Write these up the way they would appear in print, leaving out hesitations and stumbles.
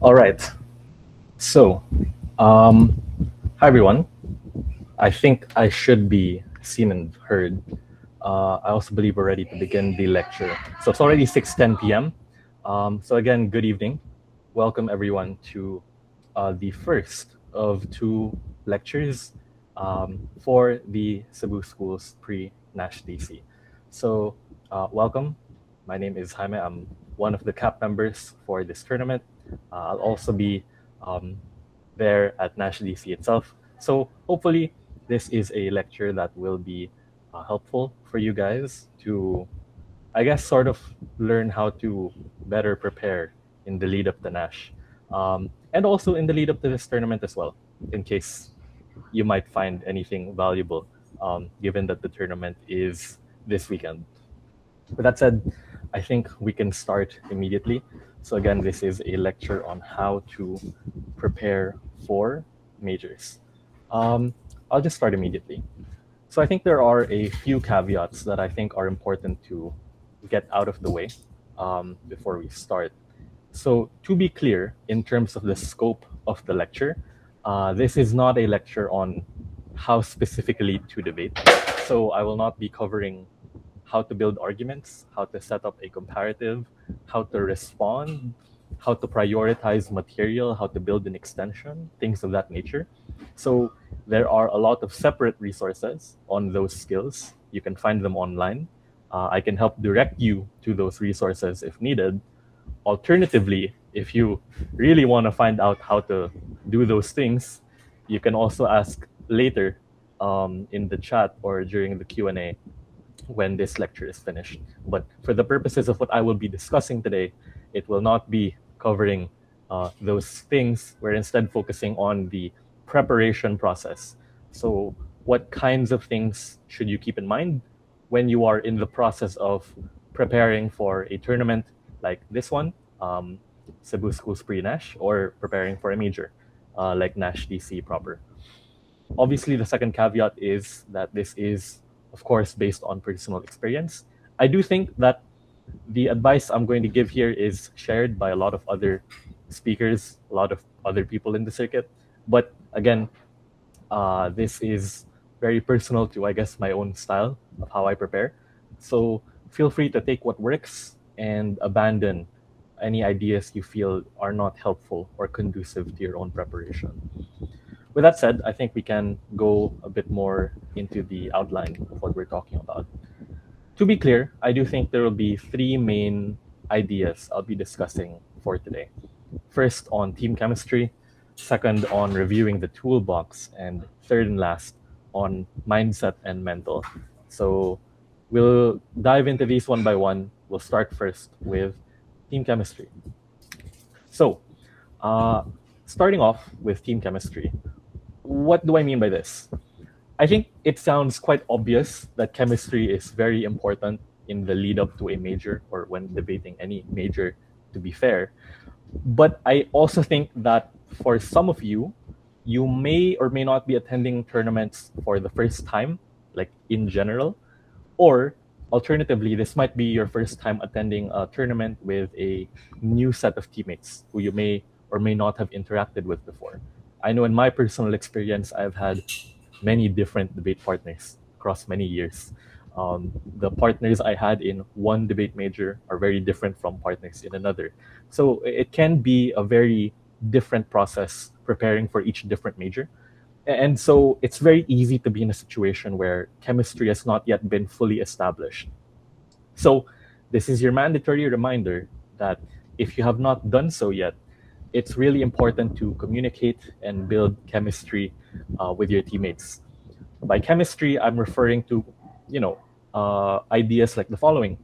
All right. So, hi everyone. I think I should be seen and heard. I also believe we're ready to begin the lecture. So it's already 6:10 p.m. So again, good evening. Welcome everyone to the first of two lectures for the Cebu Schools Pre-NASHDC. So welcome. My name is Jaime. I'm one of the CAP members for this tournament. I'll also be um, there at NASHDC itself. So hopefully this is a lecture that will be helpful for you guys to, I guess, sort of learn how to better prepare in the lead up to Nash, and also in the lead up to this tournament as well, in case you might find anything valuable, given that the tournament is this weekend. With that said, I think we can start immediately. So again, this is a lecture on how to prepare for majors. Um, I'll just start immediately. So I think there are a few caveats that I think are important to get out of the way before we start. So to be clear, in terms of the scope of the lecture, this is not a lecture on how specifically to debate. So I will not be covering how to build arguments, how to set up a comparative, how to respond, how to prioritize material, how to build an extension, things of that nature. So there are a lot of separate resources on those skills. You can find them online. I can help direct you to those resources if needed. Alternatively, if you really want to find out how to do those things, you can also ask later in the chat or during the Q&A when this lecture is finished. But for the purposes of what I will be discussing today, it will not be covering those things. We're instead focusing on the preparation process. So what kinds of things should you keep in mind when you are in the process of preparing for a tournament like this one, Cebu Schools Pre-NASH, or preparing for a major like NASH-DC proper. Obviously, the second caveat is that this is, of course, based on personal experience. I do think that the advice I'm going to give here is shared by a lot of other speakers, a lot of other people in the circuit. But again, this is very personal to, I guess, my own style of how I prepare. So feel free to take what works and abandon any ideas you feel are not helpful or conducive to your own preparation. With that said, I think we can go a bit more into the outline of what we're talking about. To be clear, I do think there will be three main ideas I'll be discussing for today. First, on team chemistry, second, on reviewing the toolbox, and third and last, on mindset and mental. So we'll dive into these one by one. We'll start first with team chemistry. So, starting off with team chemistry, what do I mean by this? I think it sounds quite obvious that chemistry is very important in the lead up to a major or when debating any major, to be fair. But I also think that for some of you, you may or may not be attending tournaments for the first time, like in general, or alternatively, this might be your first time attending a tournament with a new set of teammates who you may or may not have interacted with before. I know in my personal experience, I've had many different debate partners across many years. The partners I had in one debate major are very different from partners in another. So it can be a very different process preparing for each different major. And so it's very easy to be in a situation where chemistry has not yet been fully established. So this is your mandatory reminder that if you have not done so yet, it's really important to communicate and build chemistry with your teammates. By chemistry, I'm referring to, ideas like the following.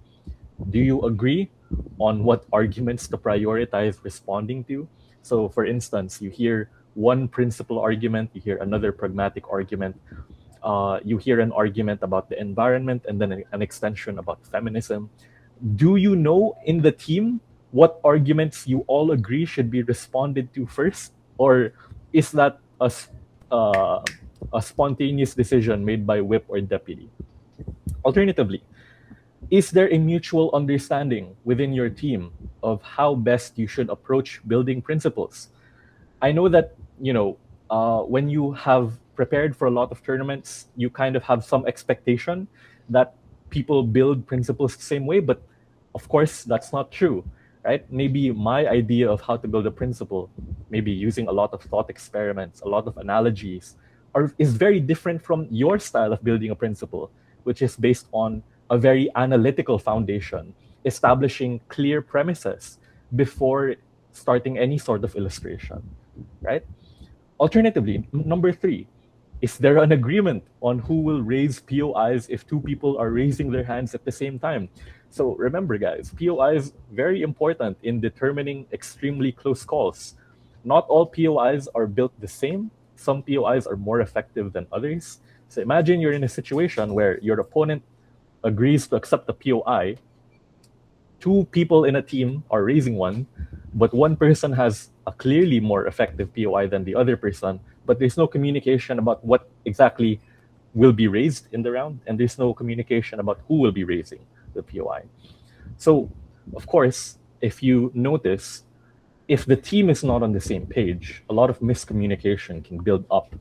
Do you agree on what arguments to prioritize responding to? So, for instance, you hear one principal argument, you hear another pragmatic argument, you hear an argument about the environment, and then an extension about feminism. Do you know in the team what arguments you all agree should be responded to first? Or is that uh, a spontaneous decision made by whip or deputy? Alternatively, Is there a mutual understanding within your team of how best you should approach building principles? I know that, when you have prepared for a lot of tournaments, you kind of have some expectation that people build principles the same way, but of course, that's not true, right? Maybe my idea of how to build a principle, maybe using a lot of thought experiments, a lot of analogies, is very different from your style of building a principle, which is based on a very analytical foundation, establishing clear premises before starting any sort of illustration, right? Alternatively, number three, is there an agreement on who will raise POIs if two people are raising their hands at the same time? So remember, guys, POIs very important in determining extremely close calls. Not all POIs are built the same. Some POIs are more effective than others. So imagine you're in a situation where your opponent agrees to accept the POI. Two people in a team are raising one, but one person has a clearly more effective POI than the other person, but there's no communication about what exactly will be raised in the round, and there's no communication about who will be raising the POI. So, of course, if you notice, if the team is not on the same page, a lot of miscommunication can build up.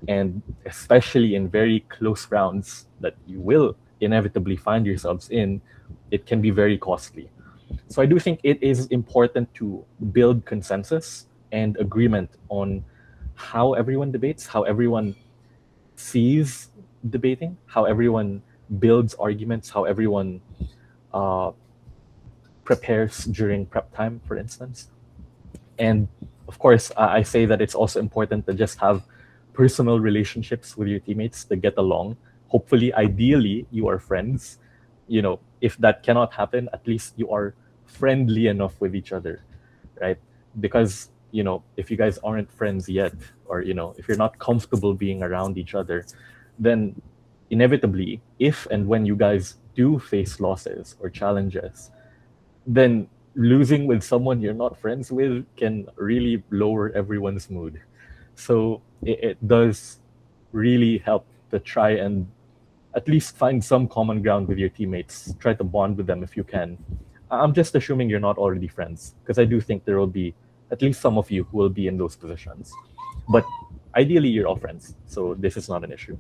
And especially in very close rounds that you will inevitably find yourselves in, it can be very costly. So I do think it is important to build consensus and agreement on how everyone debates, how everyone sees debating, how everyone builds arguments, how everyone uh, prepares during prep time, for instance. And of course, I say that it's also important to just have personal relationships with your teammates to get along. Hopefully, ideally, you are friends. If that cannot happen, at least you are friendly enough with each other, right? Because, if you guys aren't friends yet, or, if you're not comfortable being around each other, then inevitably, if and when you guys do face losses or challenges, then losing with someone you're not friends with can really lower everyone's mood. So it does really help to try and at least find some common ground with your teammates. Try to bond with them if you can. I'm just assuming you're not already friends, because I do think there will be at least some of you who will be in those positions. But ideally, you're all friends, so this is not an issue.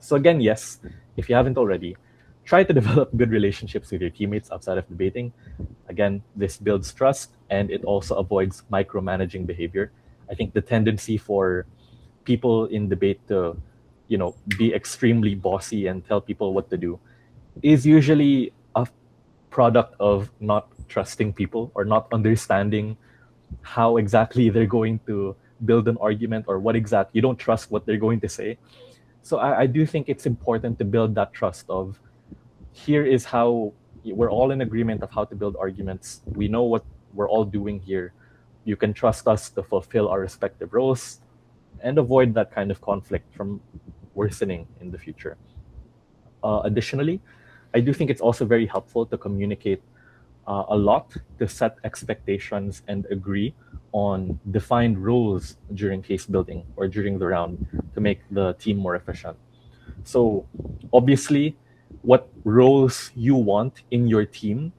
So again, yes, if you haven't already, try to develop good relationships with your teammates outside of debating. Again, this builds trust and it also avoids micromanaging behavior. I think the tendency for people in debate to, be extremely bossy and tell people what to do is usually a product of not trusting people or not understanding how exactly they're going to build an argument, or what exactly you don't trust what they're going to say. So I do think it's important to build that trust of, here is how we're all in agreement of how to build arguments. We know what we're all doing here. You can trust us to fulfill our respective roles and avoid that kind of conflict from worsening in the future. Additionally, I do think it's also very helpful to communicate a lot, to set expectations and agree on defined roles during case building or during the round to make the team more efficient. So obviously, what roles you want in your team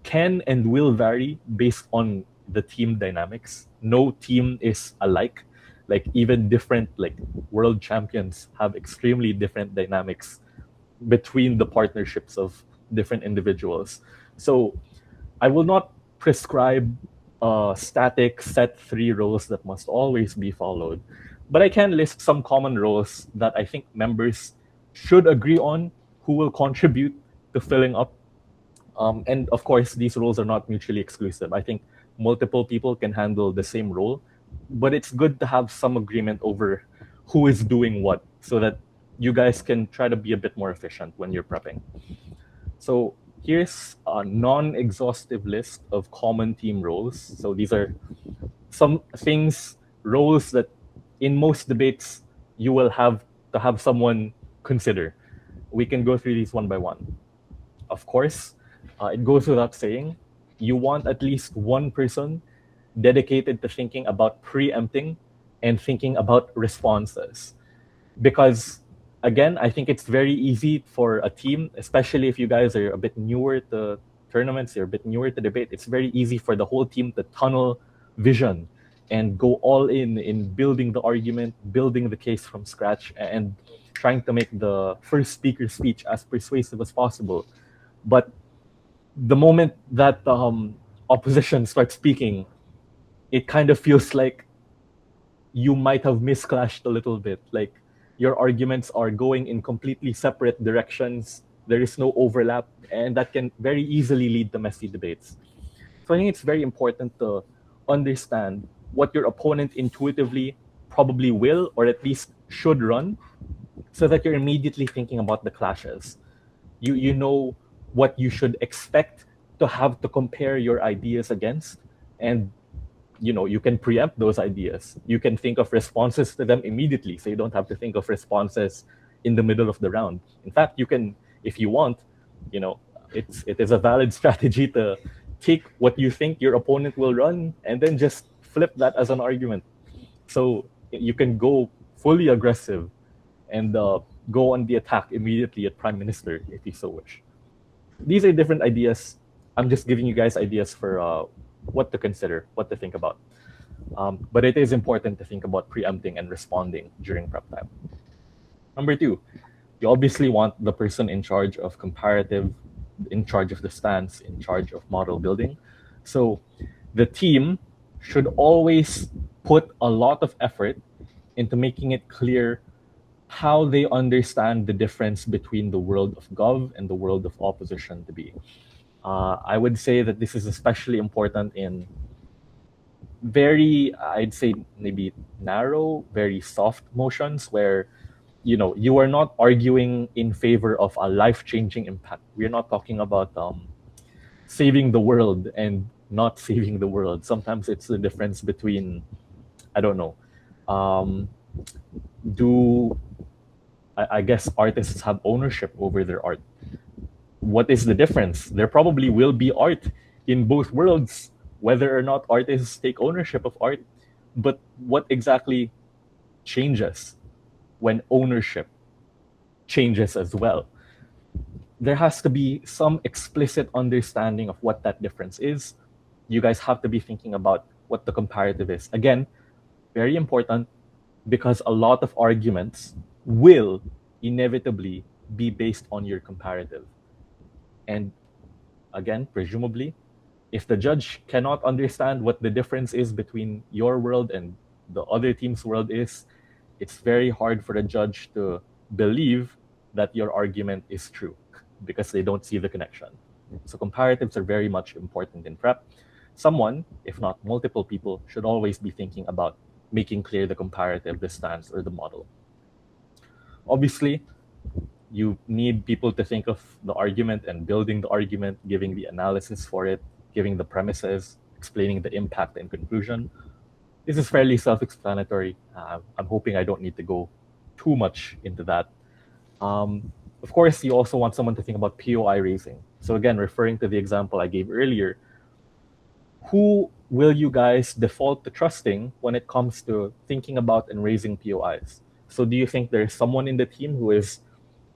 can and will vary based on the team dynamics. No team is alike. Like even different world champions have extremely different dynamics between the partnerships of different individuals. So I will not prescribe static set 3 roles that must always be followed, but I can list some common roles that I think members should agree on, who will contribute to filling up. And of course, these roles are not mutually exclusive. I think multiple people can handle the same role, but it's good to have some agreement over who is doing what, so that you guys can try to be a bit more efficient when you're prepping. So here's a non-exhaustive list of common team roles. So these are some things, roles that in most debates you will have to have someone consider. We can go through these one by one. Of course, it goes without saying, you want at least one person dedicated to thinking about preempting and thinking about responses. Because again, I think it's very easy for a team, especially if you guys are a bit newer to tournaments, you're a bit newer to debate. It's very easy for the whole team to tunnel vision and go all in building the argument, building the case from scratch, and trying to make the first speaker speech as persuasive as possible. But the moment that opposition starts speaking, it kind of feels like you might have misclashed a little bit. Like your arguments are going in completely separate directions. There is no overlap, and that can very easily lead to messy debates. So I think it's very important to understand what your opponent intuitively probably will or at least should run, so that you're immediately thinking about the clashes. You know what you should expect to have to compare your ideas against, and you can preempt those ideas. You can think of responses to them immediately, so you don't have to think of responses in the middle of the round. In fact, you can, if you want, it is a valid strategy to take what you think your opponent will run and then just flip that as an argument. So you can go fully aggressive and go on the attack immediately at Prime Minister if you so wish. These are different ideas. I'm just giving you guys ideas for what to consider, what to think about. But it is important to think about preempting and responding during prep time. Number two, you obviously want the person in charge of comparative, in charge of the stance, in charge of model building. So the team should always put a lot of effort into making it clear how they understand the difference between the world of gov and the world of opposition to be. I would say that this is especially important in very, I'd say maybe narrow, very soft motions where you are not arguing in favor of a life-changing impact. We're not talking about saving the world and not saving the world. Sometimes it's the difference between, I don't know, I guess artists have ownership over their art. What is the difference? There probably will be art in both worlds, whether or not artists take ownership of art. But what exactly changes when ownership changes as well? There has to be some explicit understanding of what that difference is. You guys have to be thinking about what the comparative is. Again, very important, because a lot of arguments will inevitably be based on your comparative. And again, presumably, if the judge cannot understand what the difference is between your world and the other team's world is, it's very hard for the judge to believe that your argument is true because they don't see the connection. So comparatives are very much important in prep. Someone, if not multiple people, should always be thinking about making clear the comparative, the stance, or the model. Obviously, you need people to think of the argument and building the argument, giving the analysis for it, giving the premises, explaining the impact and conclusion. This is fairly self-explanatory. I'm hoping I don't need to go too much into that. Of course, you also want someone to think about POI raising. So again, referring to the example I gave earlier, who will you guys default to trusting when it comes to thinking about and raising POIs? So do you think there's someone in the team who is,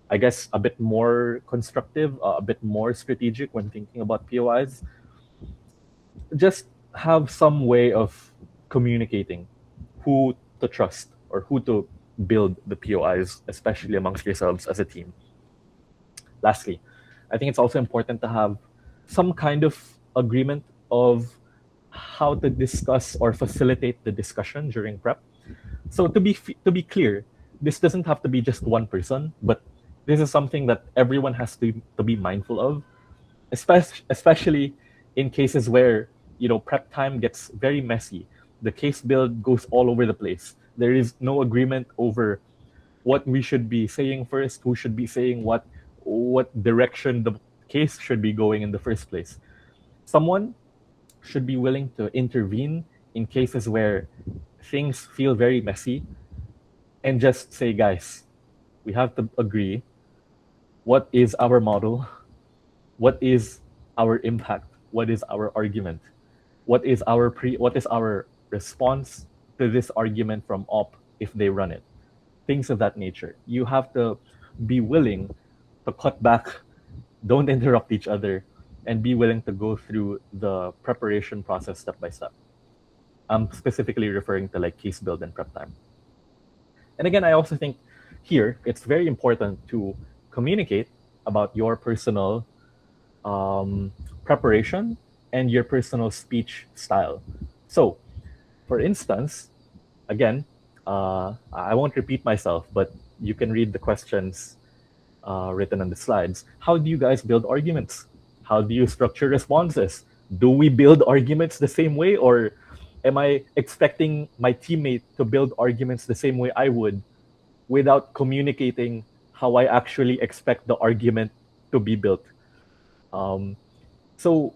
I guess, a bit more constructive, a bit more strategic when thinking about POIs? Just have some way of communicating who to trust or who to build the POIs, especially amongst yourselves as a team. Lastly, I think it's also important to have some kind of agreement of how to discuss or facilitate the discussion during prep. So to be clear, this doesn't have to be just one person, but this is something that everyone has to be mindful of, especially in cases where prep time gets very messy. The case build goes all over the place. There is no agreement over what we should be saying first, who should be saying what direction the case should be going in the first place. Someone should be willing to intervene in cases where things feel very messy and just say, guys, we have to agree. What is our model? What is our impact? What is our argument? What is our response to this argument from op if they run it? things of that nature. You have to be willing to cut back, don't interrupt each other, and be willing to go through the preparation process step by step. I'm specifically referring to like case build and prep time. And again, I also think here it's very important to communicate about your personal preparation and your personal speech style. So, for instance, again, I won't repeat myself, but you can read the questions written on the slides. How do you guys build arguments? How do you structure responses? Do we build arguments the same way, or am I expecting my teammate to build arguments the same way I would without communicating how I actually expect the argument to be built? So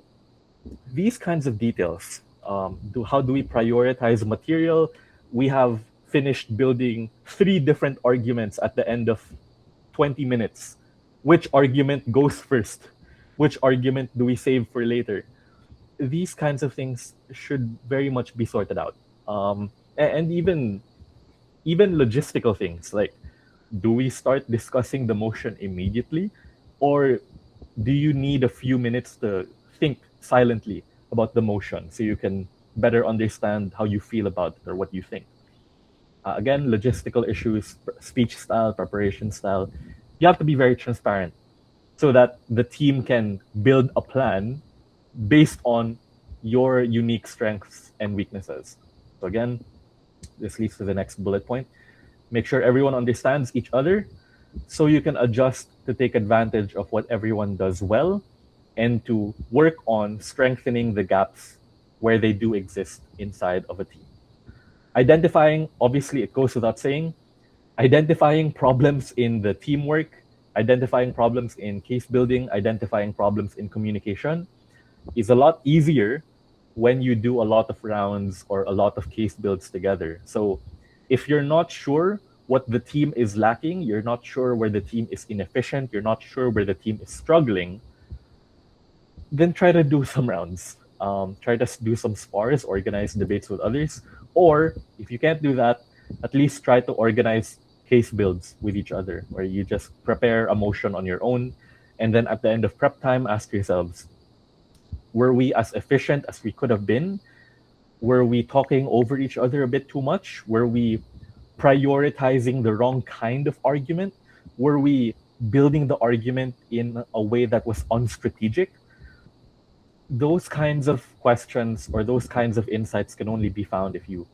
these kinds of details, how do we prioritize material? We have finished building 3 different arguments at the end of 20 minutes. Which argument goes first? Which argument do we save for later? These kinds of things should very much be sorted out. And even logistical things like, do we start discussing the motion immediately, or do you need a few minutes to think silently about the motion so you can better understand how you feel about it or what you think? Again, logistical issues, speech style, preparation style. You have to be very transparent so that the team can build a plan based on your unique strengths and weaknesses. So again, this leads to the next bullet point. Make sure everyone understands each other so you can adjust to take advantage of what everyone does well and to work on strengthening the gaps where they do exist inside of a team. Identifying, obviously it goes without saying, identifying problems in the teamwork, identifying problems in case building, identifying problems in communication is a lot easier when you do a lot of rounds or a lot of case builds together. So if you're not sure what the team is lacking, you're not sure where the team is inefficient, you're not sure where the team is struggling, then try to do some rounds. Try to do some spars, organize debates with others. Or if you can't do that, at least try to organize case builds with each other, where you just prepare a motion on your own. And then at the end of prep time, ask yourselves, were we as efficient as we could have been? Were we talking over each other a bit too much? Were we prioritizing the wrong kind of argument? Were we building the argument in a way that was unstrategic? Those kinds of questions or those kinds of insights can only be found if you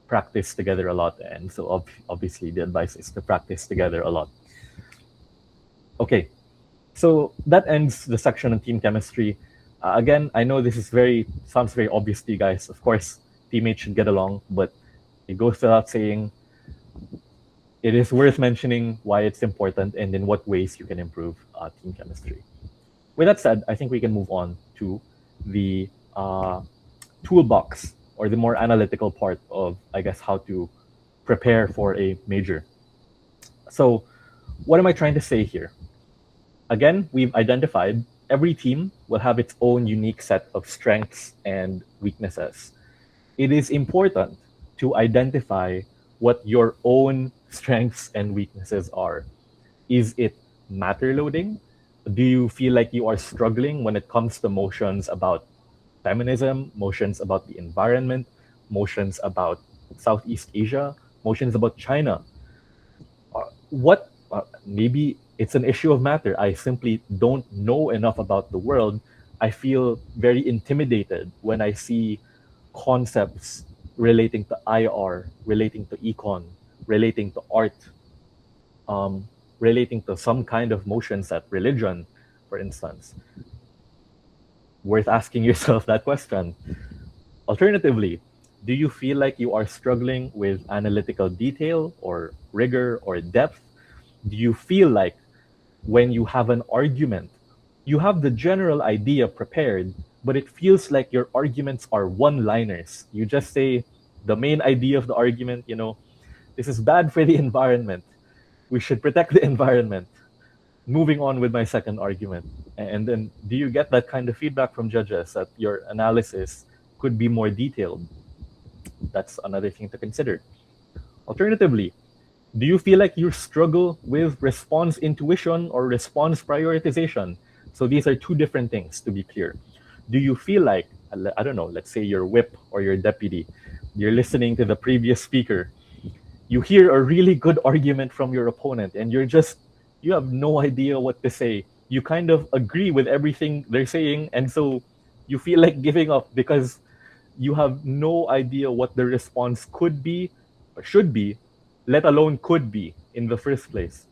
practice together a lot. And so obviously the advice is to practice together a lot. Okay, so that ends the section on team chemistry. Again, I know this is sounds very obvious to you guys. Of course, teammates should get along, but it goes without saying, it is worth mentioning why it's important and in what ways you can improve team chemistry. With that said, I think we can move on to the toolbox or the more analytical part of, I guess, how to prepare for a major. So what am I trying to say here? Again, we've identified every team will have its own unique set of strengths and weaknesses. It is important to identify what your own strengths and weaknesses are. Is it matter loading? Do you feel like you are struggling when it comes to motions about feminism, motions about the environment, motions about Southeast Asia, motions about China? Maybe it's an issue of matter. I simply don't know enough about the world. I feel very intimidated when I see concepts relating to IR, relating to econ, relating to art, relating to some kind of motion set, religion, for instance. Worth asking yourself that question. Alternatively, do you feel like you are struggling with analytical detail or rigor or depth? Do you feel like when you have an argument, you have the general idea prepared, but it feels like your arguments are one-liners? You just say the main idea of the argument, this is bad for the environment. We should protect the environment. Moving on with my second argument. And then do you get that kind of feedback from judges that your analysis could be more detailed? That's another thing to consider. Alternatively, Do you feel like you struggle with response intuition or response prioritization? So these are two different things, to be clear. Do you feel like, I don't know, let's say your whip or your deputy, you're listening to the previous speaker, you hear a really good argument from your opponent, and you have no idea what to say. You kind of agree with everything they're saying, and so you feel like giving up because you have no idea what the response could be or should be, let alone could be in the first place.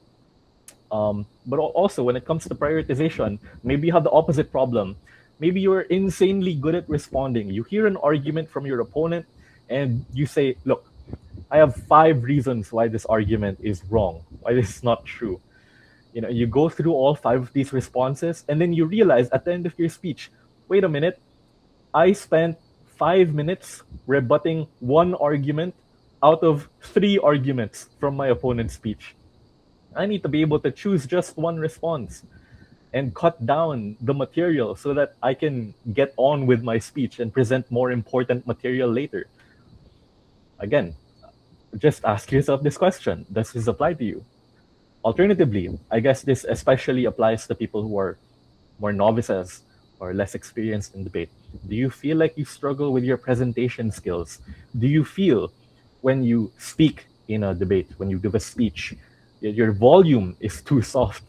But also, when it comes to prioritization, maybe you have the opposite problem. Maybe you're insanely good at responding. You hear an argument from your opponent, and you say, "Look, I have 5 reasons why this argument is wrong, why this is not true." You go through all 5 of these responses, and then you realize at the end of your speech, wait a minute, I spent 5 minutes rebutting one argument out of 3 arguments from my opponent's speech. I need to be able to choose just one response and cut down the material so that I can get on with my speech and present more important material later. Again, just ask yourself this question: does this apply to you? Alternatively, I guess this especially applies to people who are more novices or less experienced in debate. Do you feel like you struggle with your presentation skills? Do you feel when you speak in a debate, when you give a speech, your volume is too soft?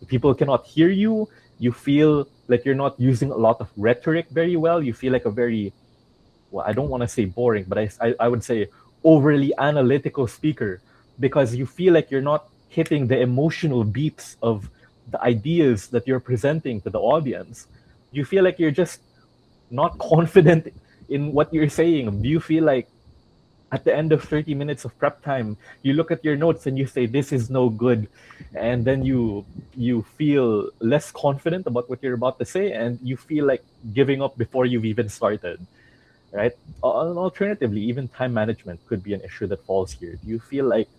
People cannot hear you. You feel like you're not using a lot of rhetoric very well. You feel like a very, well, I don't want to say boring, but I would say overly analytical speaker because you feel like you're not hitting the emotional beats of the ideas that you're presenting to the audience. You feel like you're just not confident in what you're saying. Do you feel like at the end of 30 minutes of prep time, you look at your notes and you say, this is no good. And then you feel less confident about what you're about to say, and you feel like giving up before you've even started, right? Alternatively, even time management could be an issue that falls here. Do you feel like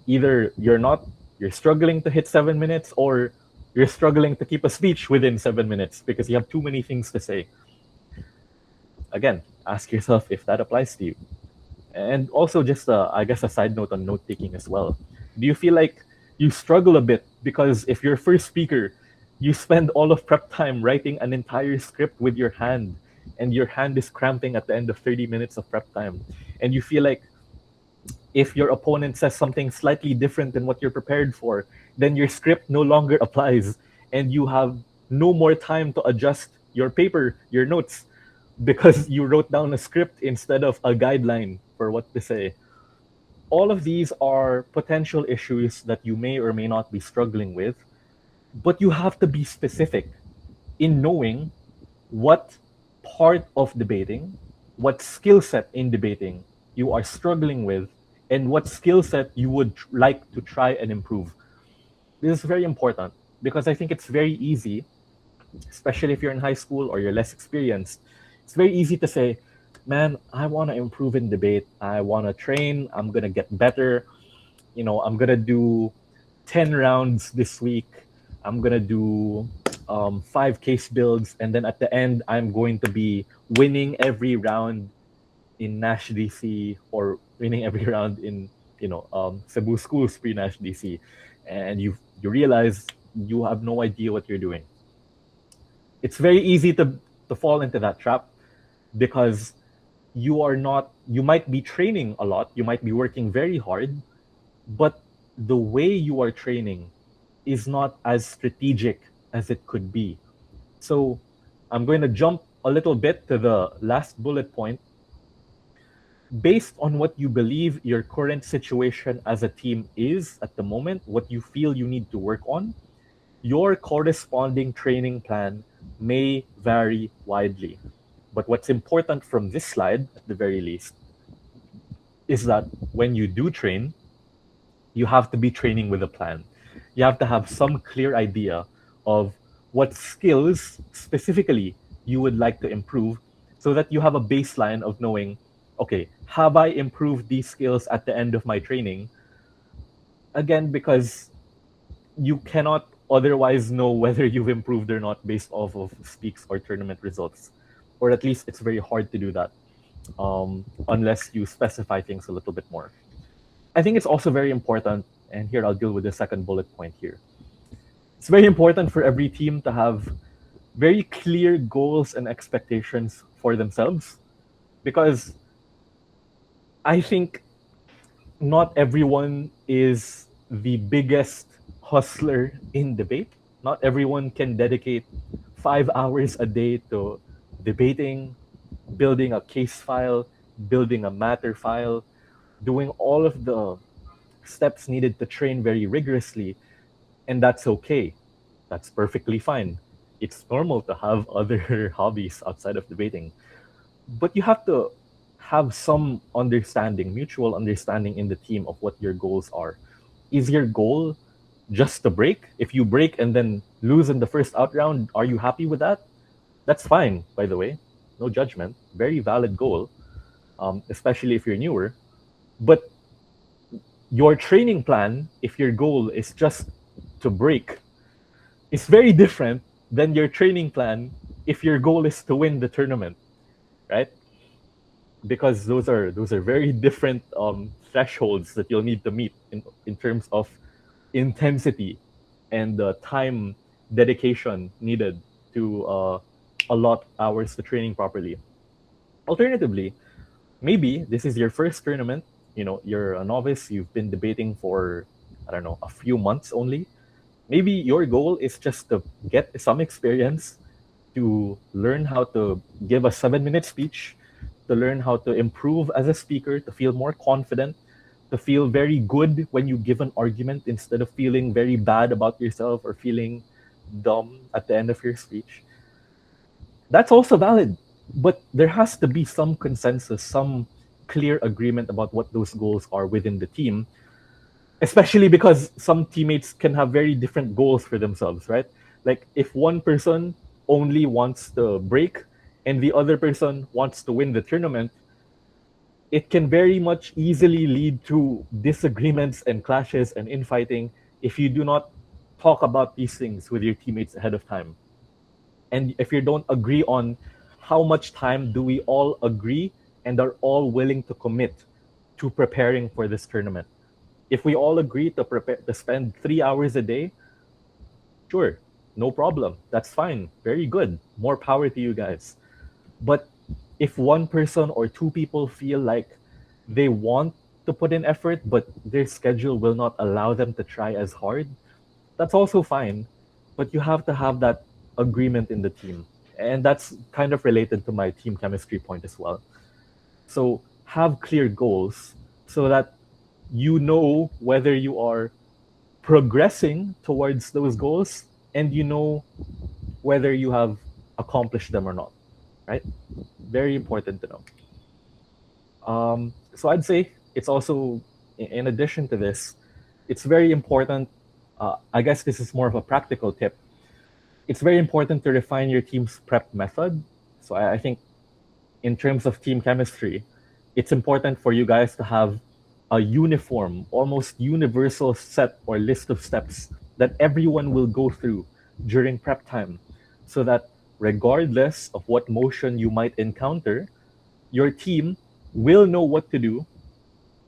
either you're struggling to hit 7 minutes, or you're struggling to keep a speech within 7 minutes because you have too many things to say? Again, ask yourself if that applies to you. And also, just I guess a side note on note taking as well. Do you feel like you struggle a bit because if you're first speaker, you spend all of prep time writing an entire script with your hand, and your hand is cramping at the end of 30 minutes of prep time, and you feel like if your opponent says something slightly different than what you're prepared for, then your script no longer applies, and you have no more time to adjust your paper, your notes, because you wrote down a script instead of a guideline for what to say. All of these are potential issues that you may or may not be struggling with, but you have to be specific in knowing what part of debating, what skill set in debating you are struggling with, and what skill set you would like to try and improve. This is very important because I think it's very easy, especially if you're in high school or you're less experienced. It's very easy to say, man, I want to improve in debate. I want to train. I'm going to get better. I'm going to do 10 rounds this week. I'm going to do 5 case builds. And then at the end, I'm going to be winning every round in NASHDC, or winning every round in, Cebu schools pre-NASHDC. And you realize you have no idea what you're doing. It's very easy to fall into that trap because you might be training a lot, you might be working very hard, but the way you are training is not as strategic as it could be. So I'm going to jump a little bit to the last bullet point. Based on what you believe your current situation as a team is at the moment, what you feel you need to work on, your corresponding training plan may vary widely. But what's important from this slide, at the very least, is that when you do train, you have to be training with a plan. You have to have some clear idea of what skills specifically you would like to improve, so that you have a baseline of knowing, okay, have I improved these skills at the end of my training? Again, because you cannot otherwise know whether you've improved or not based off of speaks or tournament results. Or at least it's very hard to do that unless you specify things a little bit more. I think it's also very important, and here I'll deal with the second bullet point here. It's very important for every team to have very clear goals and expectations for themselves, because I think not everyone is the biggest hustler in debate. Not everyone can dedicate 5 hours a day to debating, building a case file, building a matter file, doing all of the steps needed to train very rigorously. And that's okay. That's perfectly fine. It's normal to have other hobbies outside of debating. But you have to have some understanding, mutual understanding in the team of what your goals are. Is your goal just to break? If you break and then lose in the first out round, are you happy with that? That's fine, by the way. No judgment. Very valid goal, especially if you're newer. But your training plan, if your goal is just to break, is very different than your training plan if your goal is to win the tournament, right? Because those are very different thresholds that you'll need to meet in terms of intensity and the time dedication needed to allot hours to training properly. Alternatively, maybe this is your first tournament. You know, you're a novice. You've been debating for, I don't know, a few months only. Maybe your goal is just to get some experience, to learn how to give a 7-minute speech, to learn how to improve as a speaker, to feel more confident, to feel very good when you give an argument instead of feeling very bad about yourself or feeling dumb at the end of your speech. That's also valid, but there has to be some consensus, some clear agreement about what those goals are within the team, especially because some teammates can have very different goals for themselves, right? Like if one person only wants to break and the other person wants to win the tournament, it can very much easily lead to disagreements and clashes and infighting if you do not talk about these things with your teammates ahead of time. And if you don't agree on how much time do we all agree and are all willing to commit to preparing for this tournament. If we all agree to prepare to spend 3 hours a day, sure, no problem. That's fine. Very good. More power to you guys. But if one person or two people feel like they want to put in effort, but their schedule will not allow them to try as hard, that's also fine. But you have to have that agreement in the team. And that's kind of related to my team chemistry point as well. So have clear goals so that you know whether you are progressing towards those goals and you know whether you have accomplished them or not, right? Very important to know. So I'd say it's also, in addition to this, it's very important. I guess this is more of a practical tip. It's very important to refine your team's prep method. So I think in terms of team chemistry, it's important for you guys to have a uniform, almost universal set or list of steps that everyone will go through during prep time, so that regardless of what motion you might encounter, your team will know what to do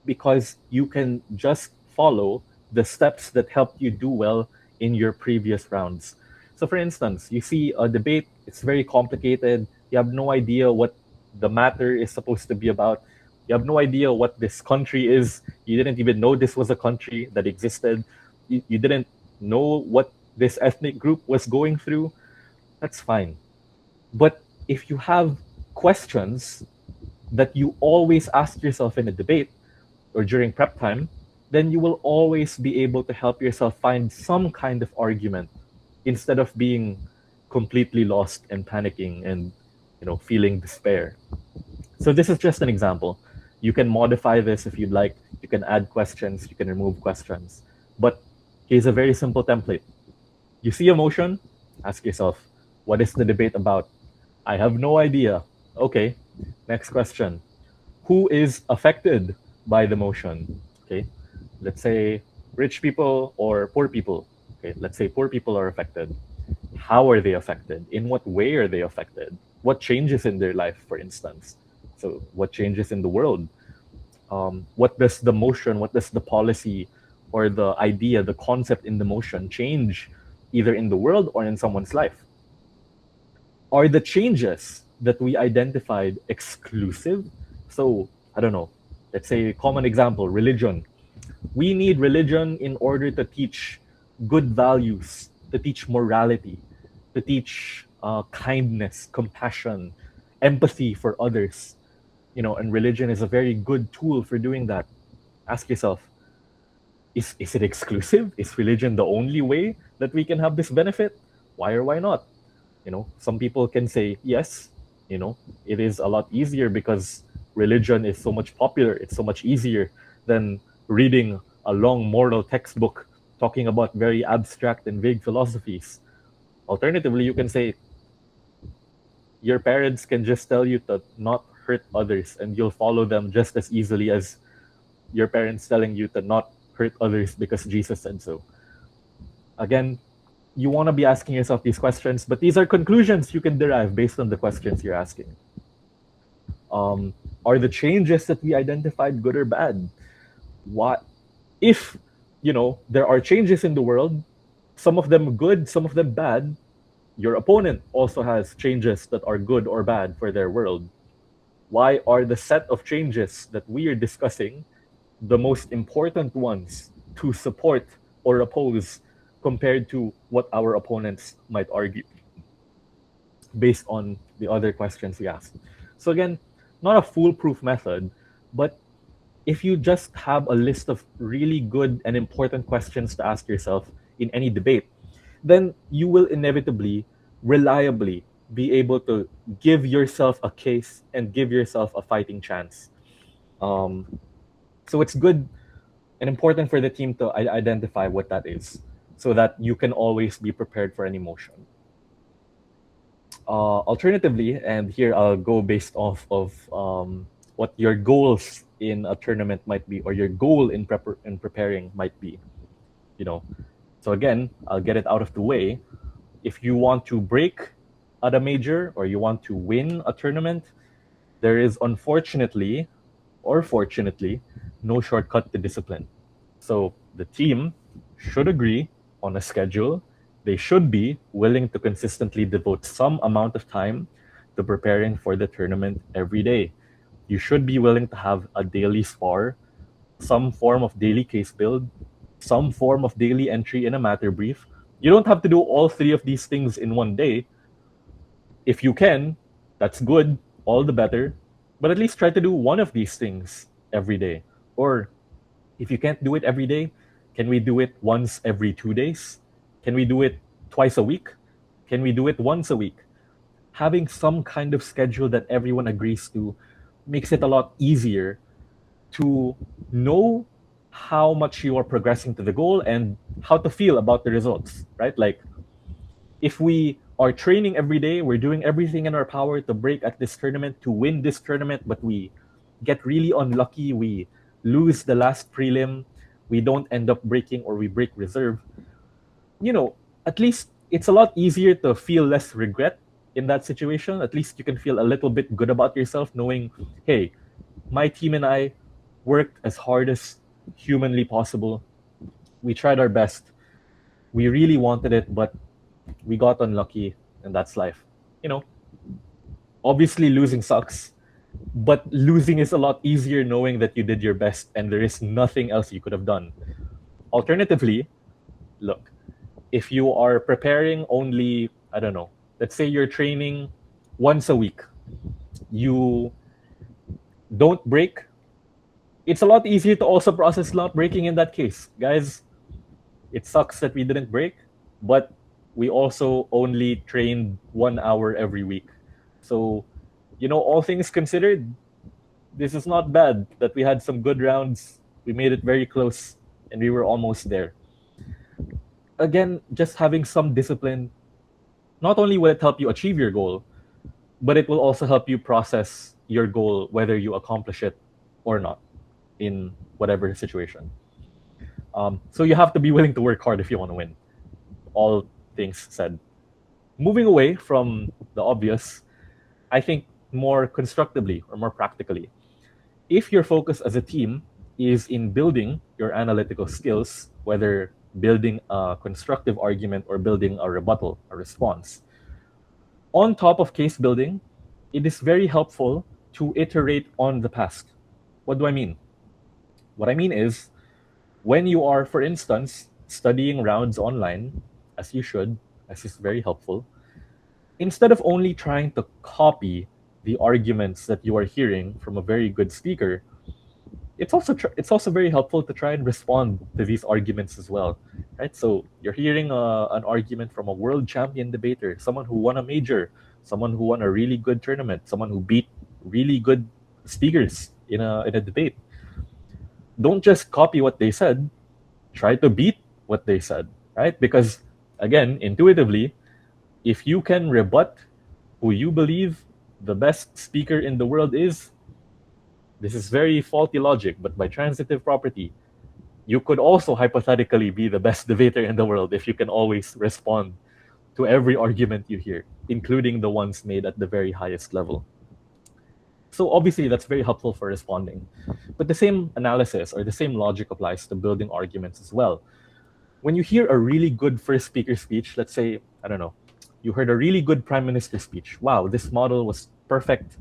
because you can just follow the steps that helped you do well in your previous rounds. So for instance, you see a debate, it's very complicated, you have no idea what the matter is supposed to be about, you have no idea what this country is, you didn't even know this was a country that existed, you didn't know what this ethnic group was going through, that's fine. But if you have questions that you always ask yourself in a debate or during prep time, then you will always be able to help yourself find some kind of argument instead of being completely lost and panicking and feeling despair. So this is just an example. You can modify this if you'd like. You can add questions, you can remove questions. But here's a very simple template. You see a motion, ask yourself, what is the debate about? I have no idea. Okay, next question. Who is affected by the motion? Okay, let's say rich people or poor people. Okay, let's say poor people are affected. How are they affected? In what way are they affected? What changes in their life, for instance? So what changes in the world? What does the motion, what does the policy or the idea, the concept in the motion change either in the world or in someone's life? Are the changes that we identified exclusive? So, I don't know, let's say a common example, religion. We need religion in order to teach good values, to teach morality, to teach kindness, compassion, empathy for others. And religion is a very good tool for doing that. Ask yourself, is it exclusive? Is religion the only way that we can have this benefit? Why or why not? Some people can say yes. It is a lot easier because religion is so much popular. It's so much easier than reading a long moral textbook talking about very abstract and vague philosophies. Alternatively, you can say your parents can just tell you to not hurt others, and you'll follow them just as easily as your parents telling you to not hurt others because Jesus said so. Again, you want to be asking yourself these questions, but these are conclusions you can derive based on the questions you're asking. Are the changes that we identified good or bad? What if there are changes in the world, some of them good, some of them bad? Your opponent also has changes that are good or bad for their world. Why are the set of changes that we are discussing the most important ones to support or oppose compared to what our opponents might argue based on the other questions we asked? So again, not a foolproof method, but if you just have a list of really good and important questions to ask yourself in any debate, then you will inevitably, reliably be able to give yourself a case and give yourself a fighting chance. So it's good and important for the team to identify what that is so that you can always be prepared for any motion. Alternatively, and here I'll go based off of what your goals in a tournament might be, or your goal in preparing might be. So again, I'll get it out of the way. If you want to break at a major or you want to win a tournament, there is unfortunately or fortunately no shortcut to discipline. So the team should agree on a schedule. They should be willing to consistently devote some amount of time to preparing for the tournament every day. You should be willing to have a daily spar, some form of daily case build, some form of daily entry in a matter brief. You don't have to do all three of these things in one day. If you can, that's good, all the better. But at least try to do one of these things every day. Or if you can't do it every day, can we do it once every 2 days? Can we do it twice a week? Can we do it once a week? Having some kind of schedule that everyone agrees to makes it a lot easier to know how much you are progressing to the goal and how to feel about the results, right? Like if we are training every day, we're doing everything in our power to break at this tournament, to win this tournament, but we get really unlucky, we lose the last prelim, we don't end up breaking or we break reserve, at least it's a lot easier to feel less regret in that situation. At least you can feel a little bit good about yourself knowing, hey, my team and I worked as hard as humanly possible. We tried our best. We really wanted it, but we got unlucky, and that's life. Obviously losing sucks, but losing is a lot easier knowing that you did your best and there is nothing else you could have done. Alternatively, look, if you are preparing only, I don't know, let's say you're training once a week, you don't break, it's a lot easier to also process not breaking in that case. Guys, it sucks that we didn't break, but we also only trained 1 hour every week. So, all things considered, this is not bad that we had some good rounds. We made it very close and we were almost there. Again, just having some discipline, not only will it help you achieve your goal, but it will also help you process your goal, whether you accomplish it or not in whatever situation. So you have to be willing to work hard if you want to win. All things said. Moving away from the obvious, I think more constructively or more practically, If your focus as a team is in building your analytical skills, whether building a constructive argument or building a rebuttal, a response, on top of case building, it is very helpful to iterate on the past. What do I mean? What I mean is, when you are, for instance, studying rounds online, as you should, as is very helpful, instead of only trying to copy the arguments that you are hearing from a very good speaker, it's also very helpful to try and respond to these arguments as well, right? So you're hearing an argument from a world champion debater, someone who won a major, someone who won a really good tournament, someone who beat really good speakers in a debate. Don't just copy what they said, try to beat what they said, right? Because again, intuitively, if you can rebut who you believe the best speaker in the world is, this is very faulty logic, but by transitive property, you could also hypothetically be the best debater in the world if you can always respond to every argument you hear, including the ones made at the very highest level. So obviously that's very helpful for responding. But the same analysis or the same logic applies to building arguments as well. When you hear a really good first speaker speech, let's say, I don't know, you heard a really good prime minister speech. Wow, this model was perfect.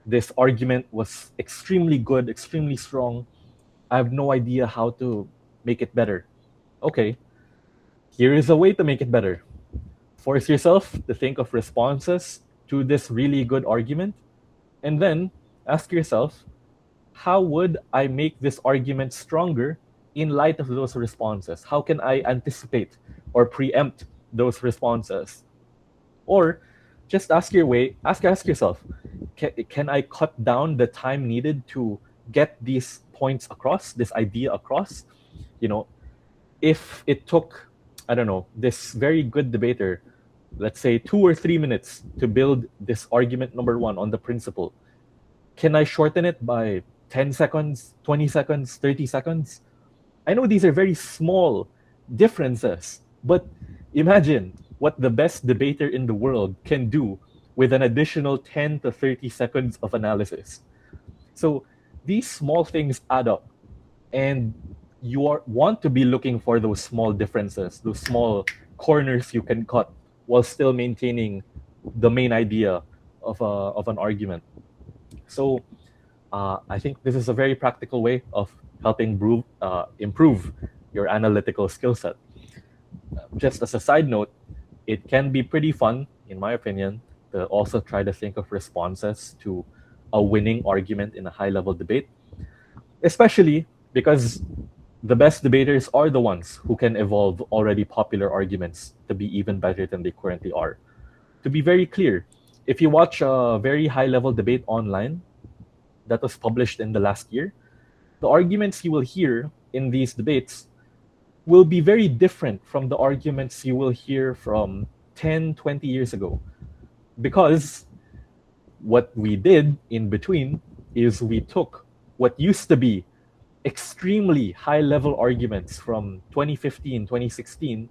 This argument was extremely good, extremely strong. I have no idea how to make it better. Okay, here is a way to make it better. Force yourself to think of responses to this really good argument, and then ask yourself, how would I make this argument stronger in light of those responses? How can I anticipate or preempt those responses? Or just ask yourself, can I cut down the time needed to get these points across, this idea across? You know, if it took, I don't know, this very good debater, let's say 2 or 3 minutes to build this argument number one on the principle, can I shorten it by 10 seconds, 20 seconds, 30 seconds? I know these are very small differences, but imagine what the best debater in the world can do with an additional 10 to 30 seconds of analysis. So these small things add up, and you want to be looking for those small differences, those small corners you can cut while still maintaining the main idea of an argument. So I think this is a very practical way of helping improve your analytical skill set. Just as a side note, it can be pretty fun, in my opinion, to also try to think of responses to a winning argument in a high-level debate, especially because the best debaters are the ones who can evolve already popular arguments to be even better than they currently are. To be very clear, if you watch a very high-level debate online that was published in the last year, the arguments you will hear in these debates will be very different from the arguments you will hear from 10, 20 years ago. Because what we did in between is we took what used to be extremely high-level arguments from 2015, 2016,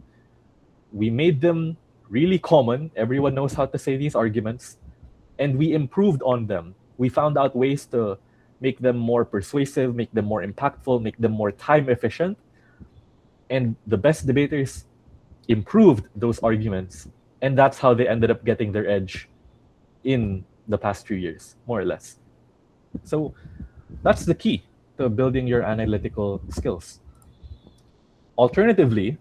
we made them really common. Everyone knows how to say these arguments, and we improved on them. We found out ways to make them more persuasive, make them more impactful, make them more time efficient. And the best debaters improved those arguments, and that's how they ended up getting their edge in the past few years, more or less. So that's the key to building your analytical skills. Alternatively,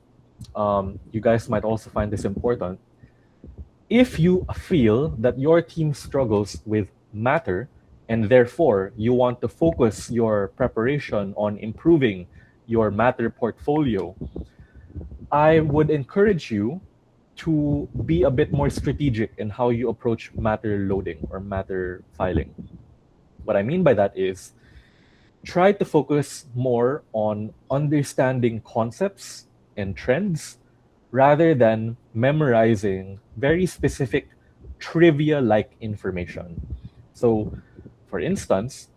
you guys might also find this important. If you feel that your team struggles with matter and therefore you want to focus your preparation on improving your matter portfolio, I would encourage you to be a bit more strategic in how you approach matter loading or matter filing. What I mean by that is, try to focus more on understanding concepts and trends rather than memorizing very specific trivia-like information. So, for instance,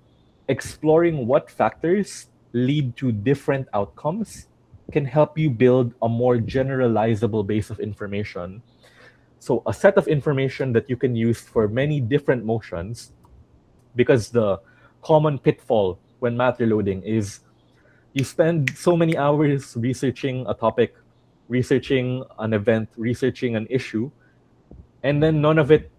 exploring what factors lead to different outcomes can help you build a more generalizable base of information. So a set of information that you can use for many different motions, because the common pitfall when math reloading is you spend so many hours researching a topic, researching an event, researching an issue, and then none of it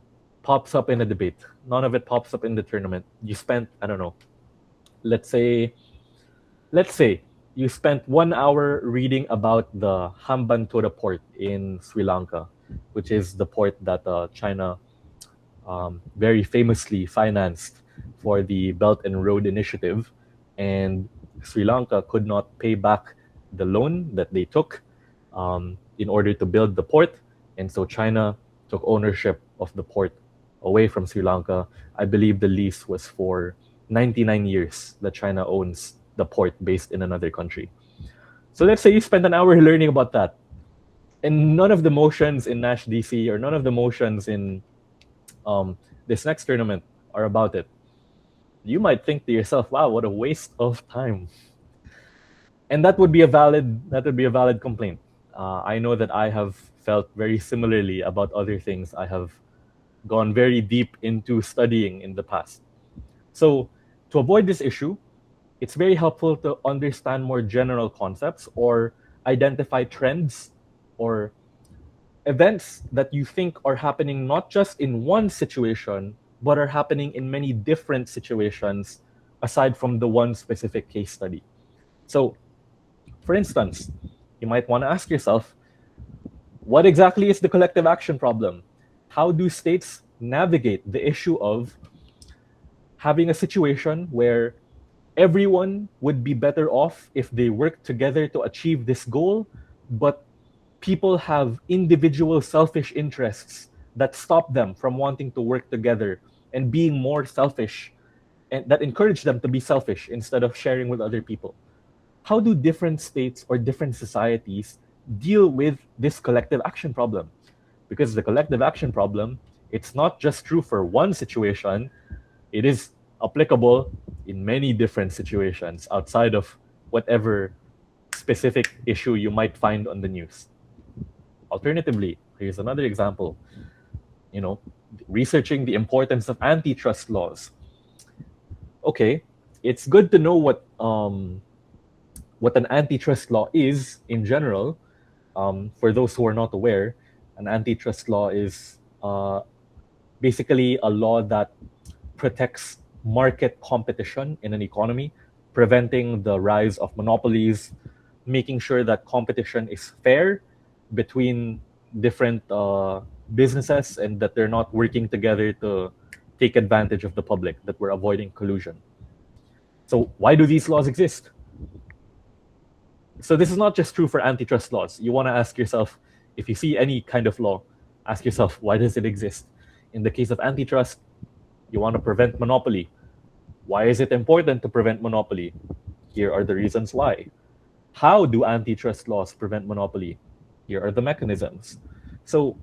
pops up in a debate. None of it pops up in the tournament. You spent, I don't know, let's say, let's say you spent 1 hour reading about the Hambantota port in Sri Lanka, which is the port that China very famously financed for the Belt and Road Initiative. And Sri Lanka could not pay back the loan that they took in order to build the port. And so China took ownership of the port away from Sri Lanka. I believe the lease was for 99 years that China owns the port based in another country. So let's say you spend an hour learning about that. And none of the motions in NASHDC or none of the motions in this next tournament are about it. You might think to yourself, wow, what a waste of time. And that would be a valid complaint. I know that I have felt very similarly about other things I have gone very deep into studying in the past. So to avoid this issue, it's very helpful to understand more general concepts or identify trends or events that you think are happening not just in one situation, but are happening in many different situations aside from the one specific case study. So, for instance, you might want to ask yourself, what exactly is the collective action problem? How do states navigate the issue of having a situation where everyone would be better off if they work together to achieve this goal, but people have individual selfish interests that stop them from wanting to work together and being more selfish, and that encourage them to be selfish instead of sharing with other people? How do different states or different societies deal with this collective action problem? Because the collective action problem, it's not just true for one situation, it is applicable in many different situations outside of whatever specific issue you might find on the news. Alternatively, here's another example. Researching the importance of antitrust laws. Okay, it's good to know what an antitrust law is in general. For those who are not aware, an antitrust law is basically a law that protects market competition in an economy, preventing the rise of monopolies, making sure that competition is fair between different businesses and that they're not working together to take advantage of the public, that we're avoiding collusion. So why do these laws exist? So this is not just true for antitrust laws. You want to ask yourself, if you see any kind of law, ask yourself, why does it exist? In the case of antitrust, you want to prevent monopoly. Why is it important to prevent monopoly? Here are the reasons why. How do antitrust laws prevent monopoly? Here are the mechanisms. So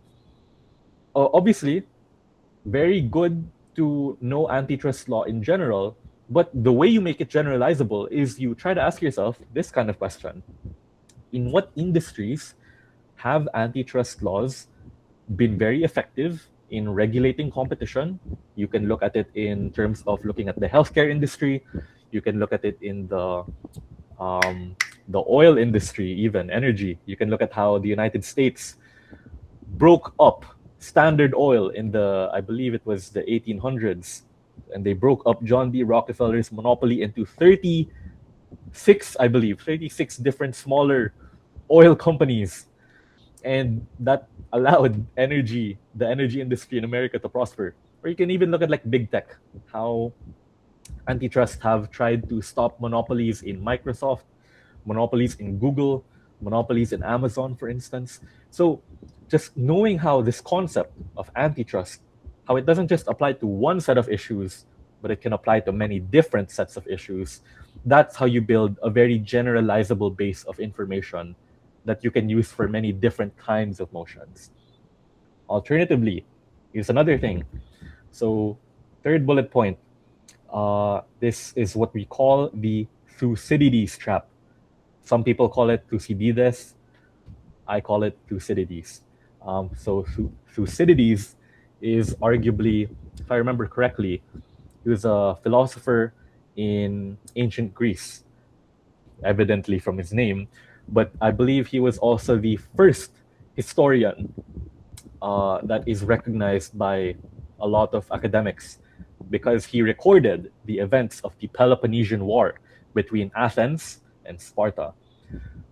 obviously, very good to know antitrust law in general, but the way you make it generalizable is you try to ask yourself this kind of question. In what industries have antitrust laws been very effective in regulating competition? You can look at it in terms of looking at the healthcare industry. You can look at it in the oil industry, even energy. You can look at how the United States broke up Standard Oil in I believe it was the 1800s, and they broke up John D. Rockefeller's monopoly into 36 different smaller oil companies, and that allowed the energy industry in America to prosper. Or you can even look at like big tech, how antitrust have tried to stop monopolies in Microsoft, monopolies in Google, monopolies in Amazon, for instance. So just knowing how this concept of antitrust, how it doesn't just apply to one set of issues, but it can apply to many different sets of issues, that's how you build a very generalizable base of information that you can use for many different kinds of motions. Alternatively, here's another thing. So third bullet point, this is what we call the Thucydides trap. Some people call it Thucydides. I call it Thucydides. So Thucydides is arguably, if I remember correctly, he was a philosopher in ancient Greece, evidently from his name. But I believe he was also the first historian that is recognized by a lot of academics because he recorded the events of the Peloponnesian War between Athens and Sparta.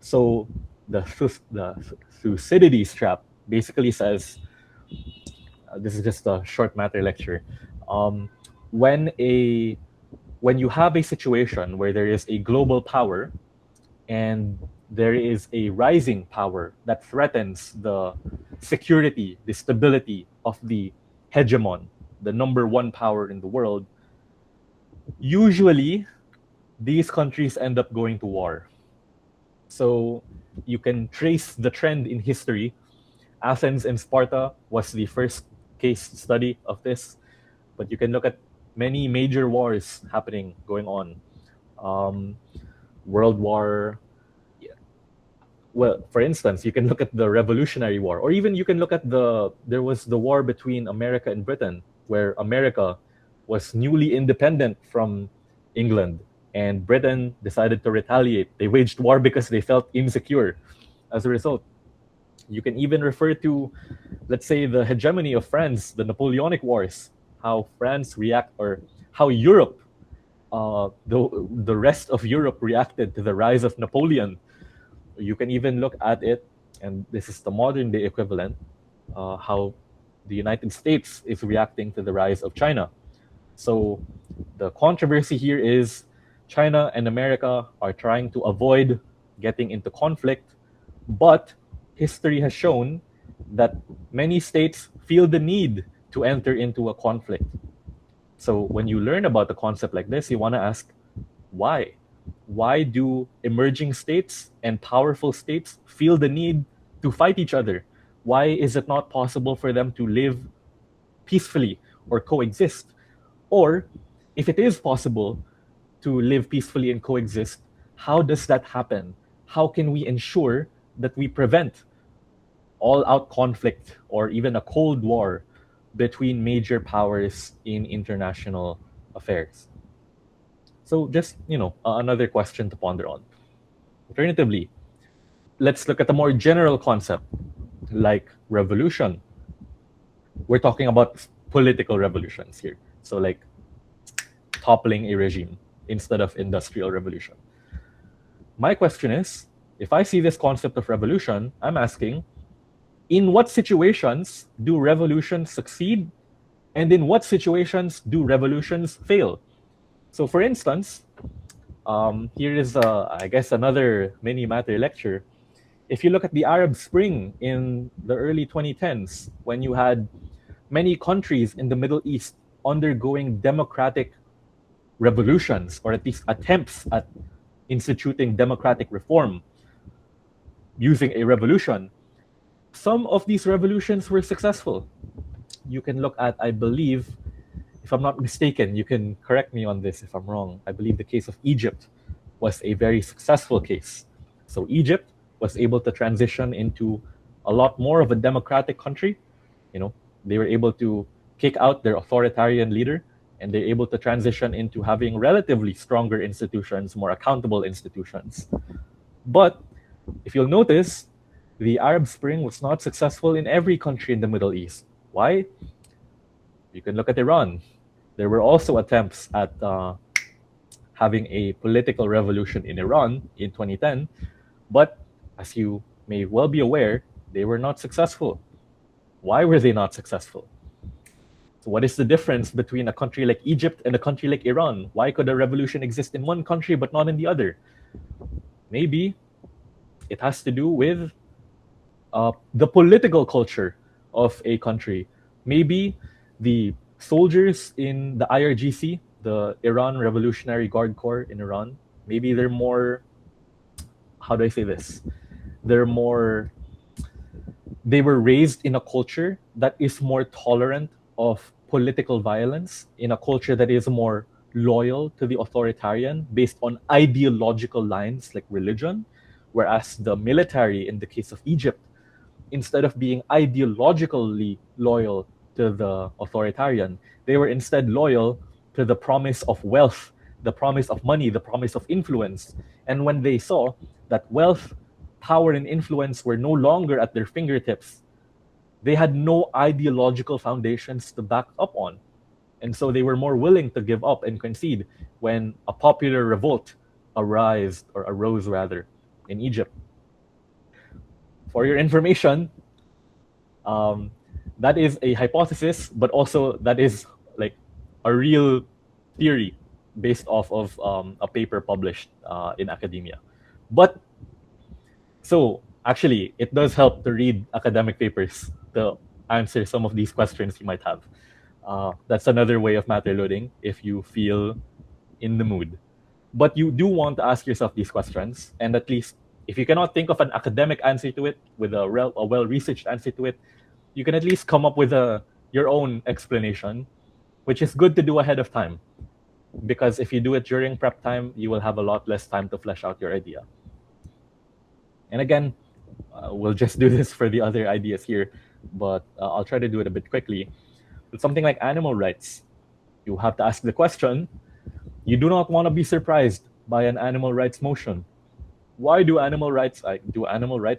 So the Thucydides trap basically says, this is just a short matter lecture. Um, when a when you have a situation where there is a global power and there is a rising power that threatens the security, the stability of the hegemon, the number one power in the world, usually these countries end up going to war. So you can trace the trend in history. Athens and Sparta was the first case study of this, but you can look at many major wars happening, going on. Um, World War, well, for instance, you can look at the Revolutionary War, or even you can look at there was the war between America and Britain, where America was newly independent from England, and Britain decided to retaliate. They waged war because they felt insecure as a result. You can even refer to, let's say, the hegemony of France, the Napoleonic Wars, how France react, or how Europe, the rest of Europe reacted to the rise of Napoleon. You can even look at it, and this is the modern day equivalent, how the United States is reacting to the rise of China. So the controversy here is China and America are trying to avoid getting into conflict, but history has shown that many states feel the need to enter into a conflict. So when you learn about the concept like this, you want to ask, why? Why do emerging states and powerful states feel the need to fight each other? Why is it not possible for them to live peacefully or coexist? Or if it is possible to live peacefully and coexist, how does that happen? How can we ensure that we prevent all out conflict or even a cold war between major powers in international affairs? So just, another question to ponder on. Alternatively, let's look at a more general concept like revolution. We're talking about political revolutions here. So like toppling a regime instead of industrial revolution. My question is, if I see this concept of revolution, I'm asking, in what situations do revolutions succeed? And in what situations do revolutions fail? So for instance, here is, I guess, another mini matter lecture. If you look at the Arab Spring in the early 2010s, when you had many countries in the Middle East undergoing democratic revolutions, or at least attempts at instituting democratic reform using a revolution, some of these revolutions were successful. You can look at, I believe, if I'm not mistaken, you can correct me on this if I'm wrong, I believe the case of Egypt was a very successful case. So Egypt was able to transition into a lot more of a democratic country. They were able to kick out their authoritarian leader, and they're able to transition into having relatively stronger institutions, more accountable institutions. But if you'll notice, the Arab Spring was not successful in every country in the Middle East. Why? You can look at Iran. There were also attempts at having a political revolution in Iran in 2010, but as you may well be aware, they were not successful. Why were they not successful? So what is the difference between a country like Egypt and a country like Iran? Why could a revolution exist in one country but not in the other? Maybe it has to do with the political culture of a country. Maybe the soldiers in the IRGC, the Iran Revolutionary Guard Corps in Iran, maybe they're more, how do I say this? They were raised in a culture that is more tolerant of political violence, in a culture that is more loyal to the authoritarian based on ideological lines like religion, whereas the military, in the case of Egypt, instead of being ideologically loyal to the authoritarian, they were instead loyal to the promise of wealth the promise of money, the promise of influence. And when they saw that wealth, power, and influence were no longer at their fingertips, they had no ideological foundations to back up on. And so they were more willing to give up and concede when a popular revolt arose rather, in Egypt. For your information, that is a hypothesis, but also that is like a real theory based off of a paper published in academia. But so actually, it does help to read academic papers to answer some of these questions you might have. That's another way of matter loading if you feel in the mood. But you do want to ask yourself these questions, and at least if you cannot think of an academic answer to it with a well-researched answer to it, you can at least come up with your own explanation, which is good to do ahead of time. Because if you do it during prep time, you will have a lot less time to flesh out your idea. And again, we'll just do this for the other ideas here, but I'll try to do it a bit quickly. With something like animal rights, you have to ask the question, you do not want to be surprised by an animal rights motion. Why do animal rights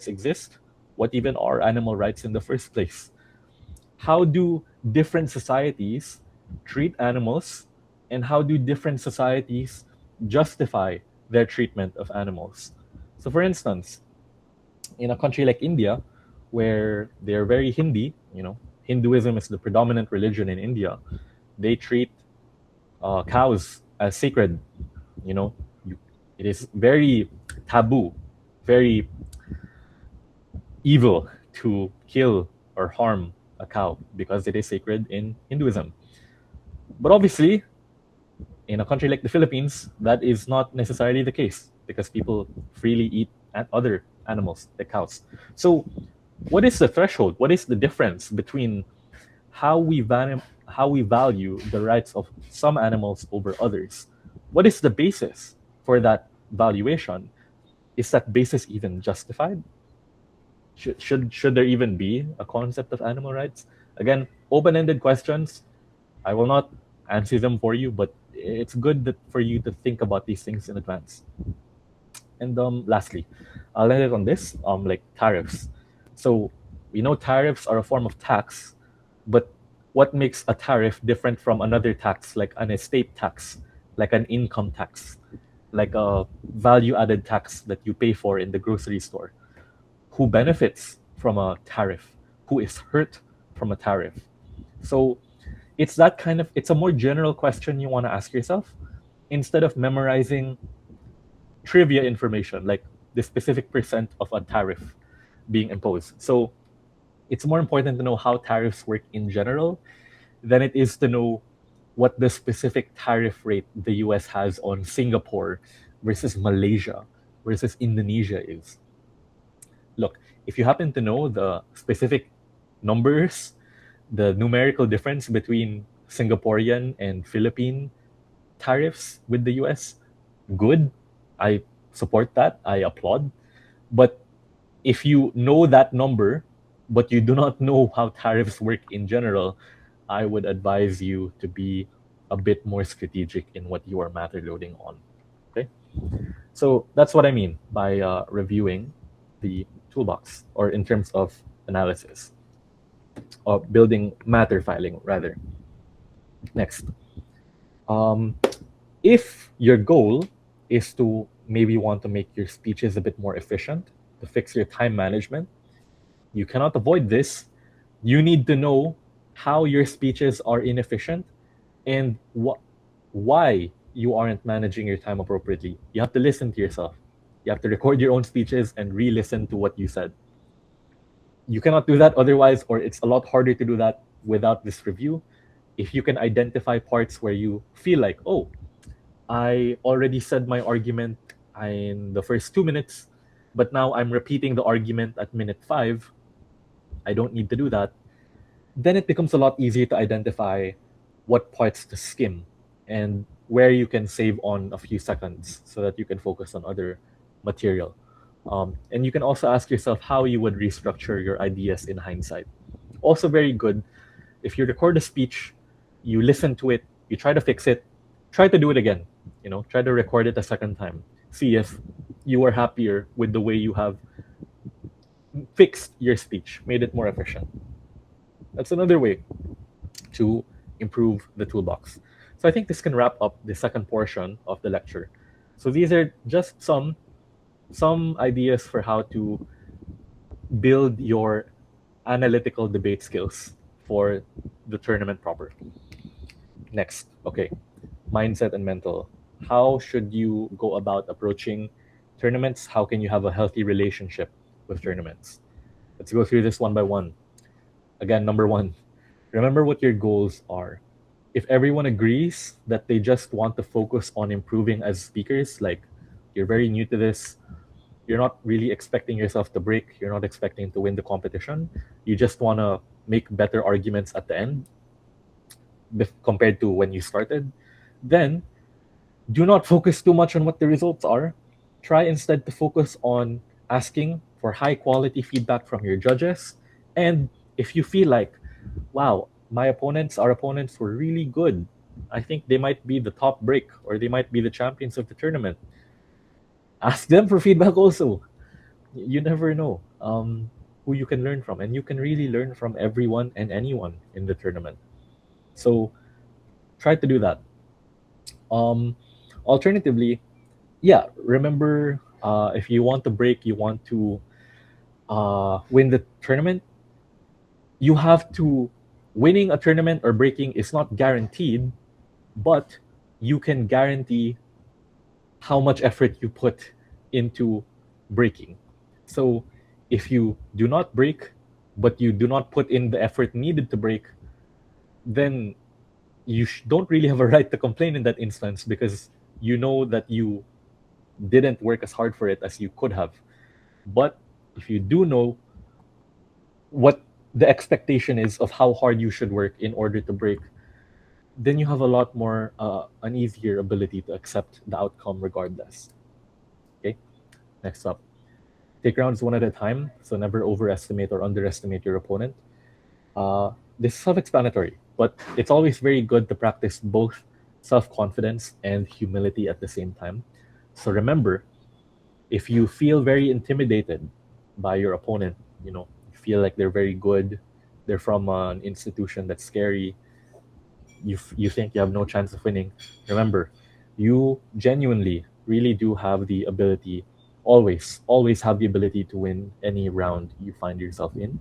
exist? What even are animal rights in the first place? How do different societies treat animals, and how do different societies justify their treatment of animals? So for instance, in a country like India, where they're very Hindi, Hinduism is the predominant religion in India, they treat cows as sacred. It is very taboo, very evil to kill or harm a cow because it is sacred in Hinduism. But obviously, in a country like the Philippines, that is not necessarily the case because people freely eat other animals like cows. So what is the threshold? What is the difference between how we value the rights of some animals over others? What is the basis for that valuation? Is that basis even justified? Should there even be a concept of animal rights? Again, open-ended questions. I will not answer them for you, but it's good for you to think about these things in advance. And lastly, I'll end it on this, like tariffs. So we know tariffs are a form of tax, but what makes a tariff different from another tax, like an estate tax, like an income tax, like a value-added tax that you pay for in the grocery store? Who benefits from a tariff? Who is hurt from a tariff? So it's a more general question you want to ask yourself instead of memorizing trivia information like the specific percent of a tariff being imposed. So it's more important to know how tariffs work in general than it is to know what the specific tariff rate the US has on Singapore versus Malaysia versus Indonesia is. Look, if you happen to know the specific numbers, the numerical difference between Singaporean and Philippine tariffs with the US, good. I support that. I applaud. But if you know that number, but you do not know how tariffs work in general, I would advise you to be a bit more strategic in what you are matter loading on. Okay? So that's what I mean by reviewing the toolbox, or in terms of analysis, or building matter filing, rather. Next. If your goal is to maybe want to make your speeches a bit more efficient, to fix your time management, you cannot avoid this. You need to know how your speeches are inefficient and why you aren't managing your time appropriately. You have to listen to yourself. You have to record your own speeches and re-listen to what you said. You cannot do that otherwise, or it's a lot harder to do that without this review. If you can identify parts where you feel like, oh, I already said my argument in the first 2 minutes, but now I'm repeating the argument at minute 5. I don't need to do that. Then it becomes a lot easier to identify what parts to skim and where you can save on a few seconds so that you can focus on other material. And you can also ask yourself how you would restructure your ideas in hindsight. Also very good, if you record a speech, you listen to it, you try to fix it, try to do it again Try to record it a second time. See if you are happier with the way you have fixed your speech, made it more efficient. That's another way to improve the toolbox. So I think this can wrap up the second portion of the lecture. So these are just some ideas for how to build your analytical debate skills for the tournament proper. Next, okay, mindset and mental. How should you go about approaching tournaments? How can you have a healthy relationship with tournaments? Let's go through this one by one. Again, number one, remember what your goals are. If everyone agrees that they just want to focus on improving as speakers, like you're very new to this, you're not really expecting yourself to break, you're not expecting to win the competition, you just want to make better arguments at the end compared to when you started, then do not focus too much on what the results are. Try instead to focus on asking for high quality feedback from your judges. And if you feel like, wow, our opponents were really good, I think they might be the top break or they might be the champions of the tournament, ask them for feedback also. You never know who you can learn from. And you can really learn from everyone and anyone in the tournament. So try to do that. Alternatively, yeah, remember, if you want to break, you want to win the tournament, you have to, winning a tournament or breaking is not guaranteed, but you can guarantee how much effort you put into breaking. So if you do not break, but you do not put in the effort needed to break, then you don't really have a right to complain in that instance, because you know that you didn't work as hard for it as you could have. But if you do know what the expectation is of how hard you should work in order to break, then you have a lot more an easier ability to accept the outcome regardless. Okay, next up, take rounds one at a time. So never overestimate or underestimate your opponent. This is self-explanatory, but it's always very good to practice both self-confidence and humility at the same time. So remember, if you feel very intimidated by your opponent, you feel like they're very good, they're from an institution that's scary, you think you have no chance of winning, remember, you genuinely really do have the ability, always have the ability to win any round you find yourself in.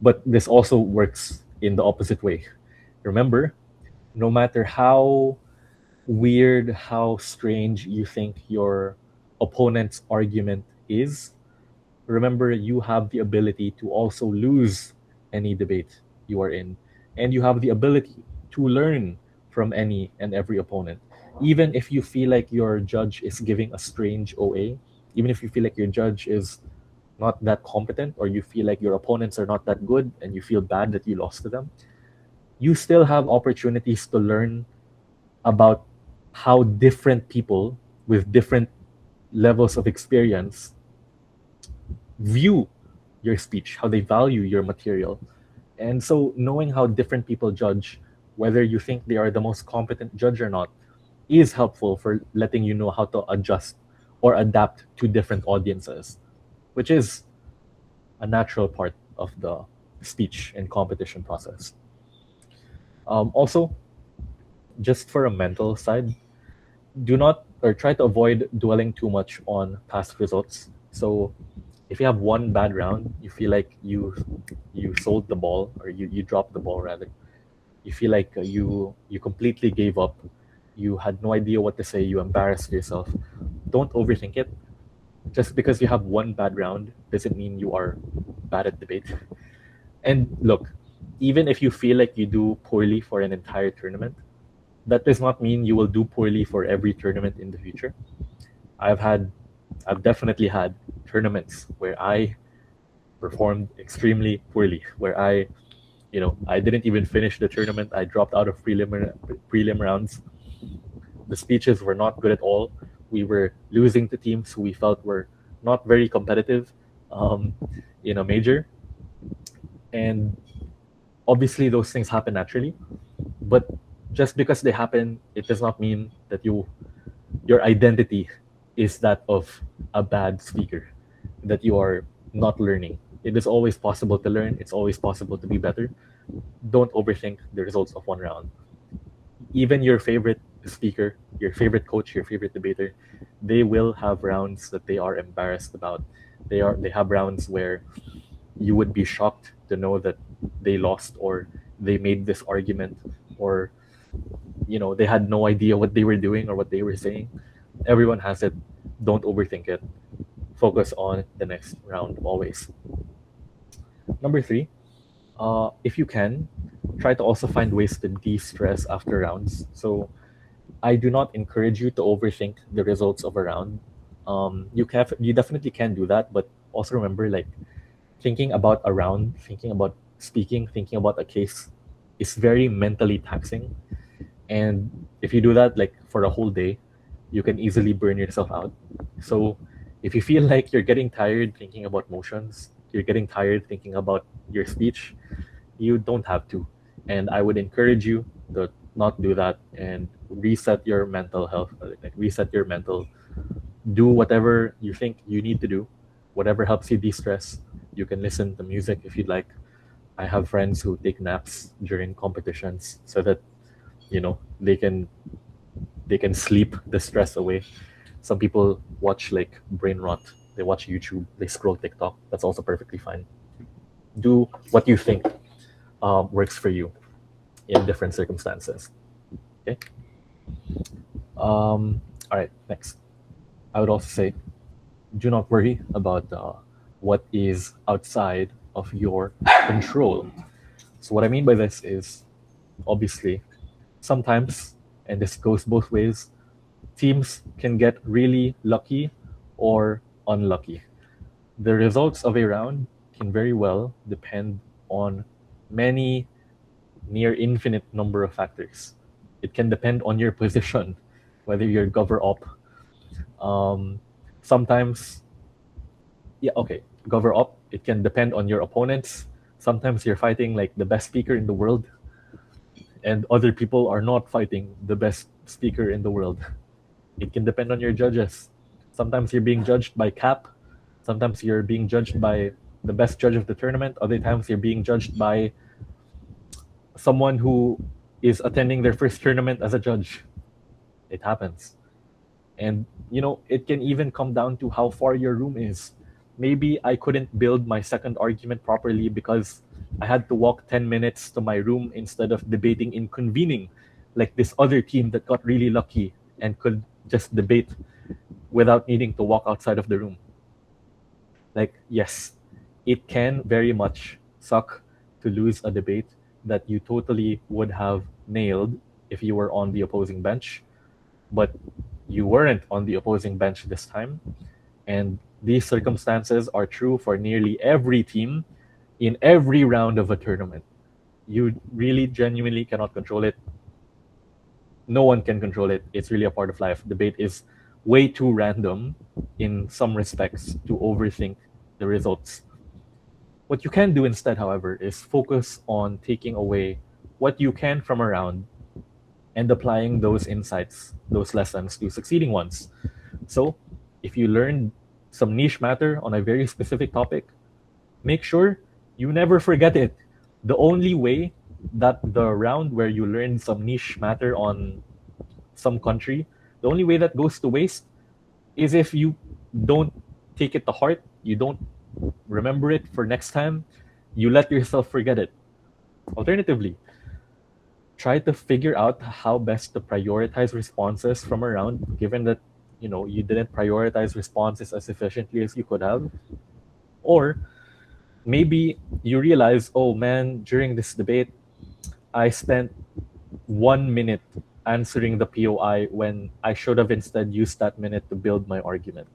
But this also works in the opposite way. Remember, no matter how weird, how strange you think your opponent's argument is, remember you have the ability to also lose any debate you are in. And you have the ability to learn from any and every opponent. Even if you feel like your judge is giving a strange OA, even if you feel like your judge is not that competent, or you feel like your opponents are not that good and you feel bad that you lost to them, you still have opportunities to learn about how different people with different levels of experience view your speech, how they value your material. And so knowing how different people judge, whether you think they are the most competent judge or not, is helpful for letting you know how to adjust or adapt to different audiences, which is a natural part of the speech and competition process. Also, just for a mental side, do not, or try to avoid dwelling too much on past results. So if you have one bad round, you feel like you sold the ball, or you dropped the ball rather, you feel like you completely gave up, you had no idea what to say, you embarrassed yourself, don't overthink it. Just because you have one bad round doesn't mean you are bad at debate. And look, even if you feel like you do poorly for an entire tournament, that does not mean you will do poorly for every tournament in the future. I've definitely had tournaments where I performed extremely poorly, where I didn't even finish the tournament. I dropped out of prelim rounds. The speeches were not good at all. We were losing to teams who we felt were not very competitive in a major. And obviously those things happen naturally. But Just because they happen, it does not mean that your identity is that of a bad speaker, that you are not learning. It is always possible to learn. It's always possible to be better. Don't overthink the results of one round. Even your favorite speaker, your favorite coach, your favorite debater, they will have rounds that they are embarrassed about. They have rounds where you would be shocked to know that they lost, or they made this argument, or they had no idea what they were doing or what they were saying. Everyone has it. Don't overthink it. Focus on the next round always. Number 3, if you can, try to also find ways to de-stress after rounds. So I do not encourage you to overthink the results of a round. You definitely can do that, but also remember, like, thinking about a round, thinking about speaking, thinking about a case is very mentally taxing. And if you do that like for a whole day, you can easily burn yourself out. So if you feel like you're getting tired thinking about motions, you're getting tired thinking about your speech, you don't have to. And I would encourage you to not do that and reset your mental health, like reset your mental. Do whatever you think you need to do, whatever helps you de-stress. You can listen to music if you'd like. I have friends who take naps during competitions so that they can sleep the stress away. Some people watch like brain rot. They watch YouTube. They scroll TikTok. That's also perfectly fine. Do what you think works for you in different circumstances. Okay. All right. Next, I would also say, do not worry about what is outside of your control. So what I mean by this is, obviously, sometimes, and this goes both ways, teams can get really lucky or unlucky. The results of a round can very well depend on many, near infinite number of factors. It can depend on your position, whether you're gover up. Sometimes, yeah, okay, gover up. It can depend on your opponents. Sometimes you're fighting like the best speaker in the world, and other people are not fighting the best speaker in the world. It can depend on your judges. Sometimes you're being judged by Cap. Sometimes you're being judged by the best judge of the tournament. Other times you're being judged by someone who is attending their first tournament as a judge. It happens. And it can even come down to how far your room is. Maybe I couldn't build my second argument properly because I had to walk 10 minutes to my room instead of debating in convening, like this other team that got really lucky and could just debate without needing to walk outside of the room. Like, yes, it can very much suck to lose a debate that you totally would have nailed if you were on the opposing bench, but you weren't on the opposing bench this time. And these circumstances are true for nearly every team in every round of a tournament. You really genuinely cannot control it. No one can control it. It's really a part of life. Debate is way too random in some respects to overthink the results. What you can do instead, however, is focus on taking away what you can from a round and applying those insights, those lessons to succeeding ones. So, if you learned some niche matter on a very specific topic, make sure you never forget it. The only way that the round where you learned some niche matter on some country, the only way that goes to waste is if you don't take it to heart, you don't remember it for next time, you let yourself forget it. Alternatively, try to figure out how best to prioritize responses from around, given that you didn't prioritize responses as efficiently as you could have. Or maybe you realize, oh man, during this debate I spent 1 minute answering the POI when I should have instead used that minute to build my argument.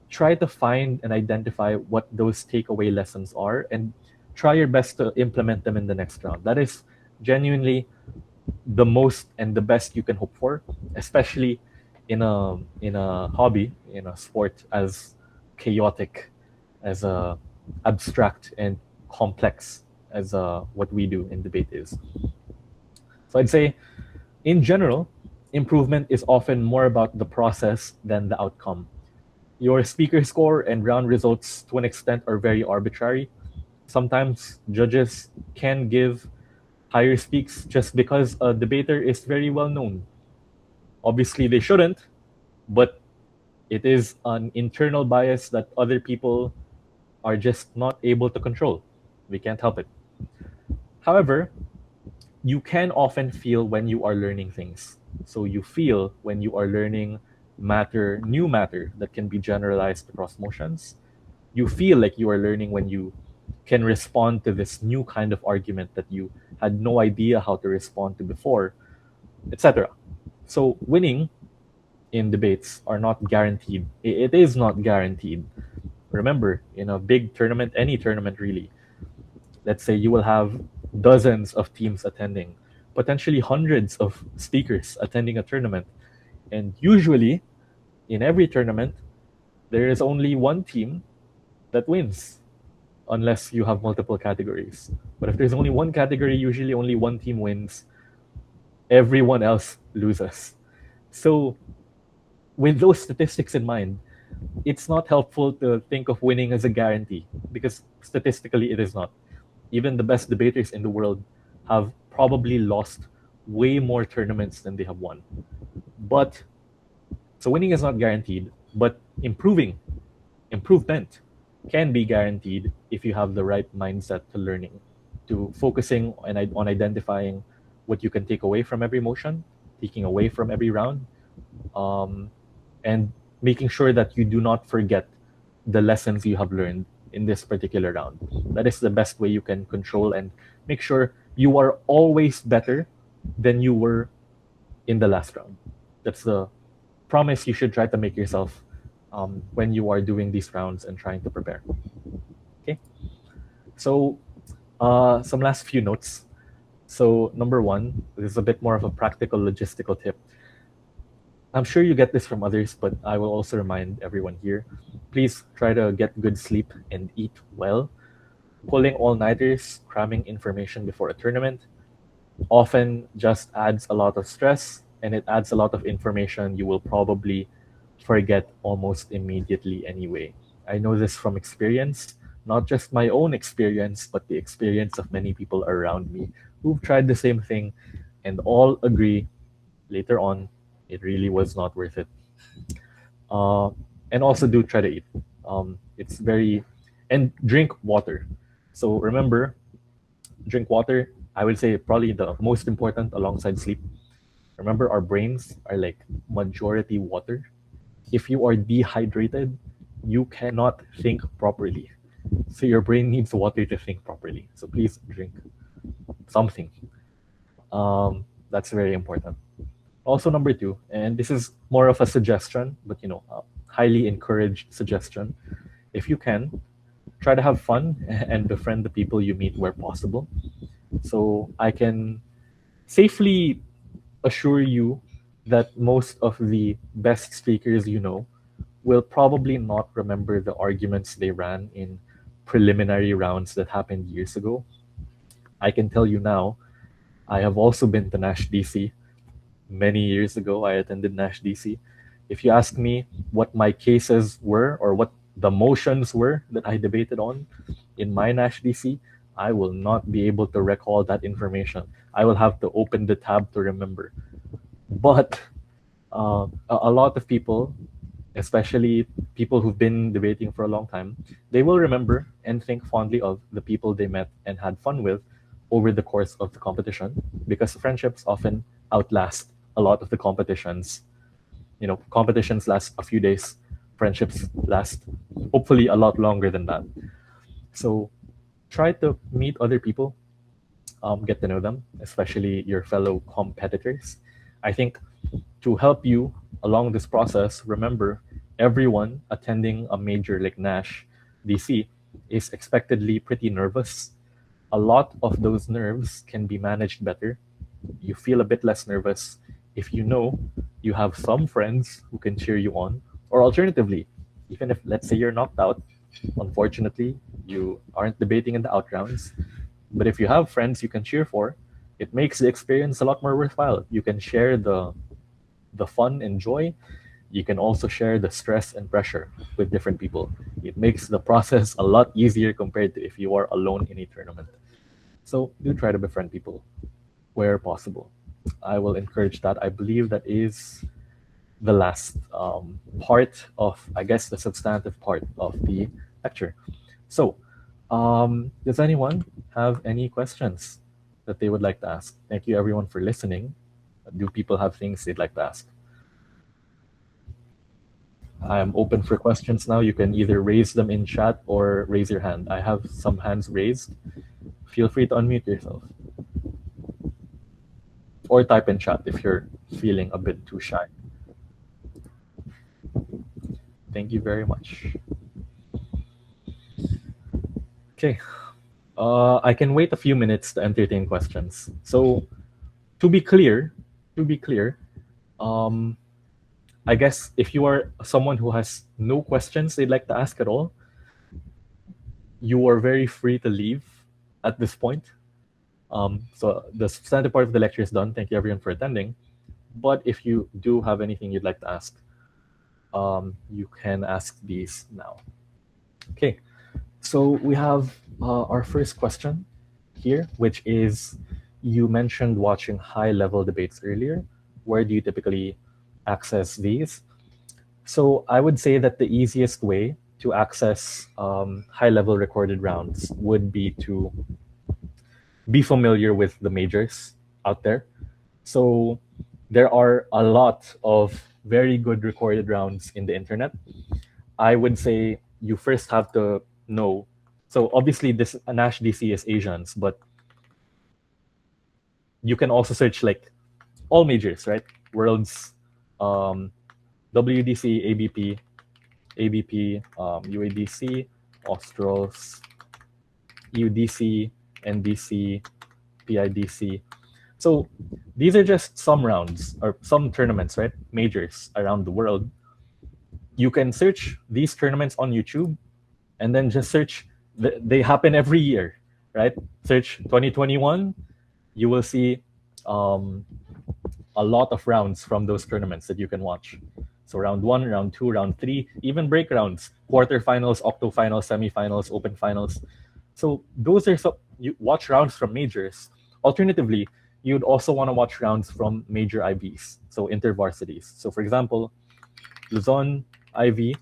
Try to find and identify what those takeaway lessons are and try your best to implement them in the next round. That is genuinely the most and the best you can hope for, especially in a hobby, in a sport as chaotic, as abstract and complex as what we do in debate is. So I'd say In general, improvement is often more about the process than the outcome. Your speaker score and round results, to an extent, are very arbitrary. Sometimes judges can give higher speaks just because a debater is very well known. Obviously, they shouldn't, but it is an internal bias that other people are just not able to control. We can't help it. However, you can often feel when you are learning things. So you feel when you are learning new matter that can be generalized across motions. You feel like you are learning when you can respond to this new kind of argument that you had no idea how to respond to before, etc. So winning in debates are not guaranteed. It is not guaranteed. Remember, in a big tournament, any tournament really, let's say you will have dozens of teams attending, potentially hundreds of speakers attending a tournament. And usually, in every tournament, there is only one team that wins, unless you have multiple categories. But if there's only one category, usually only one team wins, everyone else loses. So, with those statistics in mind, it's not helpful to think of winning as a guarantee because statistically it is not. Even the best debaters in the world have probably lost way more tournaments than they have won. But so winning is not guaranteed, but improvement can be guaranteed if you have the right mindset to learning, to focusing on identifying what you can take away from every motion, taking away from every round, um, and making sure that you do not forget the lessons you have learned in this particular round. That is the best way you can control and make sure you are always better than you were in the last round. That's the promise you should try to make yourself when you are doing these rounds and trying to prepare. Okay, so some last few notes. So number one, this is a bit more of a practical logistical tip. I'm sure you get this from others, but I will also remind everyone here. Please try to get good sleep and eat well. Pulling all-nighters, cramming information before a tournament, often just adds a lot of stress and it adds a lot of information you will probably forget almost immediately anyway. I know this from experience, not just my own experience, but the experience of many people around me who've tried the same thing and all agree later on it really was not worth it. Uh, and also do try to eat. It's very, and drink water. So remember, drink water. I would say probably the most important alongside sleep. Remember, our brains are like majority water. If you are dehydrated, you cannot think properly. So your brain needs water to think properly. So please drink something. That's very important. Also, number two, and this is more of a suggestion, but highly encouraged suggestion. If you can, try to have fun and befriend the people you meet where possible. So I can safely assure you that most of the best speakers will probably not remember the arguments they ran in preliminary rounds that happened years ago. I can tell you now, I have also been to NASHDC. Many years ago, I attended NASHDC. If you ask me what my cases were or what the motions were that I debated on in my NASHDC, I will not be able to recall that information. I will have to open the tab to remember. But a lot of people, especially people who've been debating for a long time, they will remember and think fondly of the people they met and had fun with over the course of the competition because friendships often outlast a lot of the competitions. Competitions last a few days, friendships last hopefully a lot longer than that. So try to meet other people, get to know them, especially your fellow competitors. I think to help you along this process, remember everyone attending a major like Nash DC is expectedly pretty nervous. A lot of those nerves can be managed better. You feel a bit less nervous if you know you have some friends who can cheer you on, or alternatively, even if let's say you're knocked out, unfortunately you aren't debating in the out rounds, but if you have friends you can cheer for, It makes the experience a lot more worthwhile. You can share the fun and joy. You can also share the stress and pressure with different people. It makes the process a lot easier compared to if you are alone in a tournament. So do try to befriend people where possible. I will encourage that. I believe that is the last part of, I guess, the substantive part of the lecture. So, does anyone have any questions that they would like to ask? Thank you, everyone, for listening. Do people have things they'd like to ask? I'm open for questions now. You can either raise them in chat or raise your hand. I have some hands raised. Feel free to unmute yourself. Or type in chat if you're feeling a bit too shy. Thank you very much. Okay. I can wait a few minutes to entertain questions. So, to be clear, um, I guess if you are someone who has no questions they'd like to ask at all, you are very free to leave at this point. So the substantive part of the lecture is done. Thank you everyone for attending. But if you do have anything you'd like to ask, you can ask these now. Okay, so we have our first question here, which is, you mentioned watching high-level debates earlier. Where do you typically access these? So I would say that the easiest way to access high-level recorded rounds would be to be familiar with the majors out there. So there are a lot of very good recorded rounds in the internet. I would say you first have to know. So obviously this NASHDC is Asians, but you can also search like all majors, right? Worlds, WDC, ABP, UADC, Australs, UDC, NDC, PIDC. So these are just some rounds or some tournaments, right? Majors around the world. You can search these tournaments on YouTube and then just search. They happen every year, right? Search 2021. You will see a lot of rounds from those tournaments that you can watch. So round 1, round 2, round 3, even break rounds, quarterfinals, octofinals, semifinals, open finals. So those are some, you watch rounds from majors. Alternatively, you'd also want to watch rounds from major IVs, so intervarsities. So for example, Luzon IV,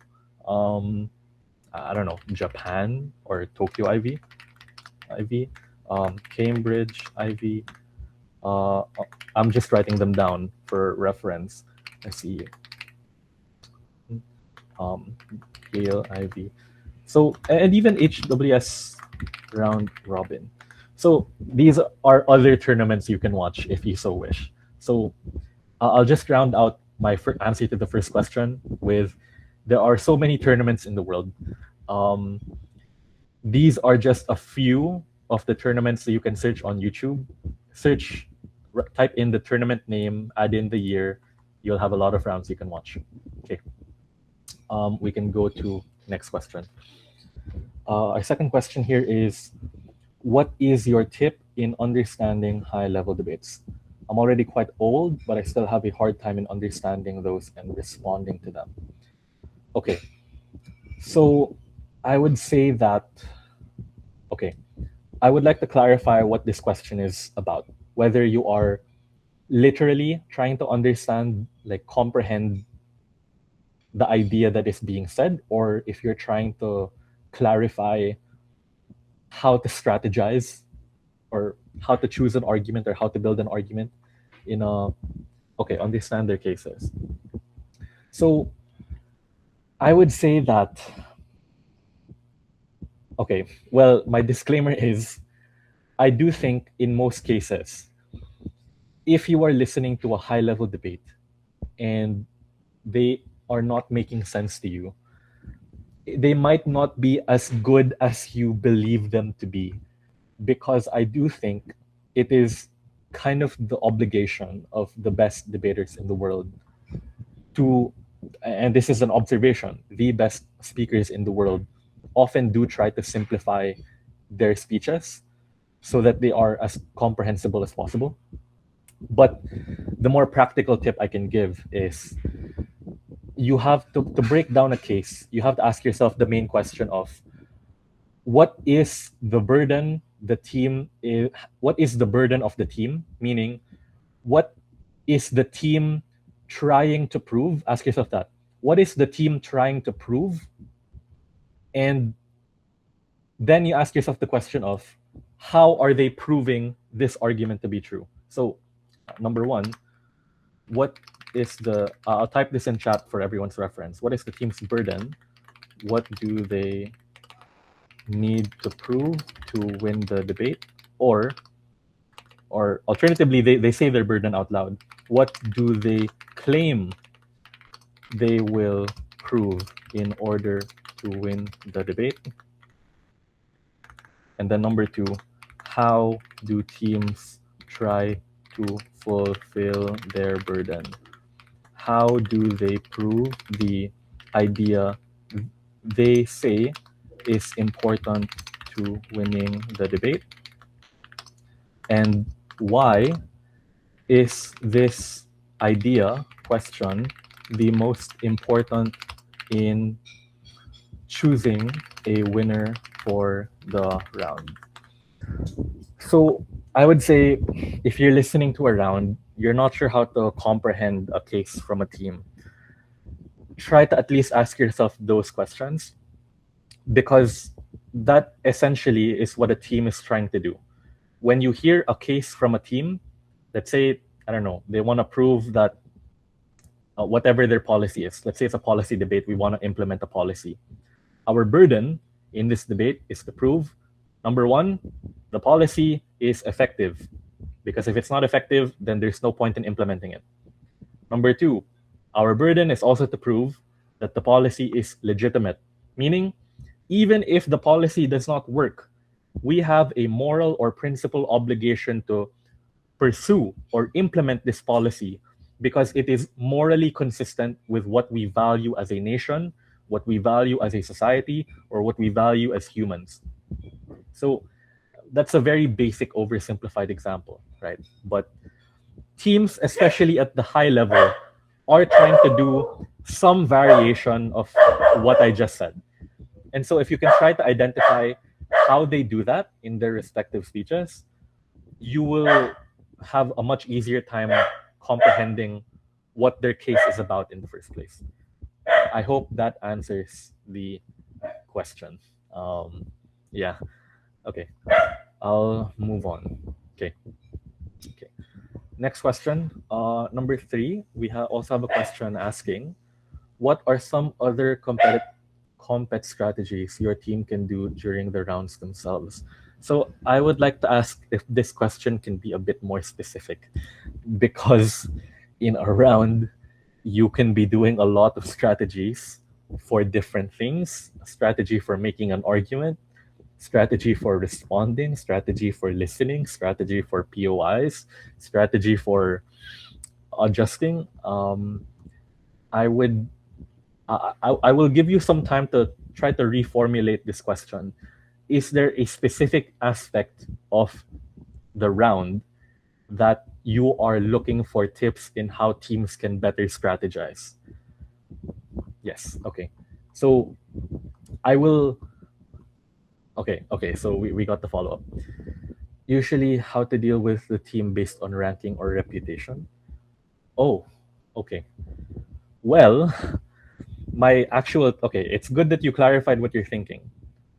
I don't know, Japan or Tokyo IV, Cambridge IV. I'm just writing them down for reference. I see. Yale IV. So, and even HWS round robin. So these are other tournaments you can watch if you so wish. So I'll just round out my answer to the first question with, there are so many tournaments in the world. These are just a few of the tournaments that you can search on YouTube. Search, type in the tournament name, add in the year. You'll have a lot of rounds you can watch. Okay. We can go to next question. Our second question here is, what is your tip in understanding high-level debates? I'm already quite old, but I still have a hard time in understanding those and responding to them. Okay, so I would say that, okay, I would like to clarify what this question is about. Whether you are literally trying to understand, like comprehend the idea that is being said, or if you're trying to clarify how to strategize or how to choose an argument or how to build an argument in a, okay, understand their cases. So I would say that, okay, well, my disclaimer is, I do think in most cases, if you are listening to a high-level debate and they are not making sense to you, they might not be as good as you believe them to be, because I do think it is kind of the obligation of the best debaters in the world to, and this is an observation, the best speakers in the world often do try to simplify their speeches. so that they are as comprehensible as possible. But the more practical tip I can give is you have to break down a case. You have to ask yourself the main question of what is the burden the team is, what is the burden of the team? Meaning, what is the team trying to prove? Ask yourself that. What is the team trying to prove? And then you ask yourself the question of how are they proving this argument to be true? So, number one, what is the, I'll type this in chat for everyone's reference. What is the team's burden? What do they need to prove to win the debate? Or alternatively, they say their burden out loud. What do they claim they will prove in order to win the debate? And then number two, how do teams try to fulfill their burden? How do they prove the idea they say is important to winning the debate? And why is this idea question the most important in choosing a winner for the round? So I would say if you're listening to a round, you're not sure how to comprehend a case from a team, try to at least ask yourself those questions, because that essentially is what a team is trying to do. When you hear a case from a team, let's say, I don't know, they want to prove that whatever their policy is, let's say it's a policy debate, we want to implement a policy. Our burden in this debate is to prove, number one, the policy is effective, because if it's not effective, then there's no point in implementing it. Number two, our burden is also to prove that the policy is legitimate, meaning even if the policy does not work, we have a moral or principal obligation to pursue or implement this policy because it is morally consistent with what we value as a nation, what we value as a society, or what we value as humans. So that's a very basic oversimplified example, right? But teams, especially at the high level, are trying to do some variation of what I just said. And so if you can try to identify how they do that in their respective speeches, you will have a much easier time comprehending what their case is about in the first place. I hope that answers the question. Yeah. Okay. I'll move on. Okay. Next question. Number 3, we also have a question asking, what are some other compet strategies your team can do during the rounds themselves? So I would like to ask if this question can be a bit more specific, because in a round, you can be doing a lot of strategies for different things. A strategy for making an argument, strategy for responding, strategy for listening, strategy for POIs, strategy for adjusting. I will give you some time to try to reformulate this question. Is there a specific aspect of the round that you are looking for tips in how teams can better strategize? Yes. Okay. So I will. Okay. So we got the follow-up. Usually, how to deal with the team based on ranking or reputation? Oh, okay. Well, it's good that you clarified what you're thinking.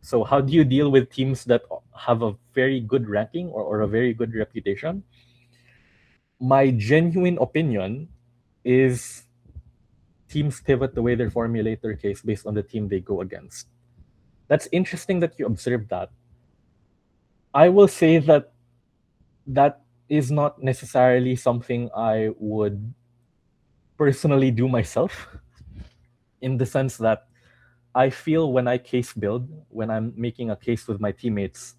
So how do you deal with teams that have a very good ranking or a very good reputation? My genuine opinion is teams pivot the way they formulate their case based on the team they go against. That's interesting that you observed that. I will say that is not necessarily something I would personally do myself, in the sense that I feel when I case build, when I'm making a case with my teammates,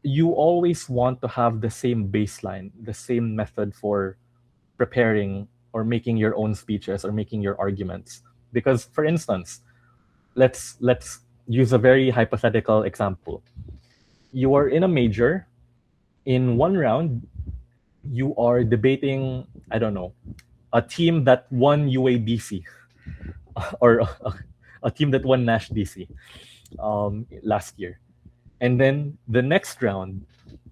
you always want to have the same baseline, the same method for preparing or making your own speeches or making your arguments. Because, for instance, let's use a very hypothetical example. You are in a major In one round, you are debating, I don't know, a team that won UADC or a team that won NASHDC last year. And then the next round,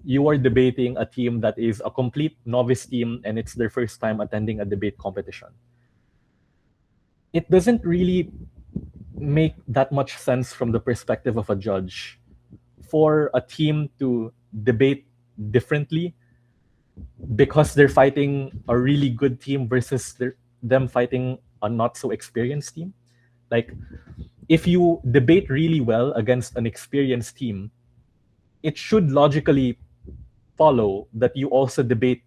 you are debating a team that is a complete novice team and it's their first time attending a debate competition. It doesn't really make that much sense from the perspective of a judge for a team to debate differently because they're fighting a really good team versus them fighting a not so experienced team. Like, if you debate really well against an experienced team, it should logically follow that you also debate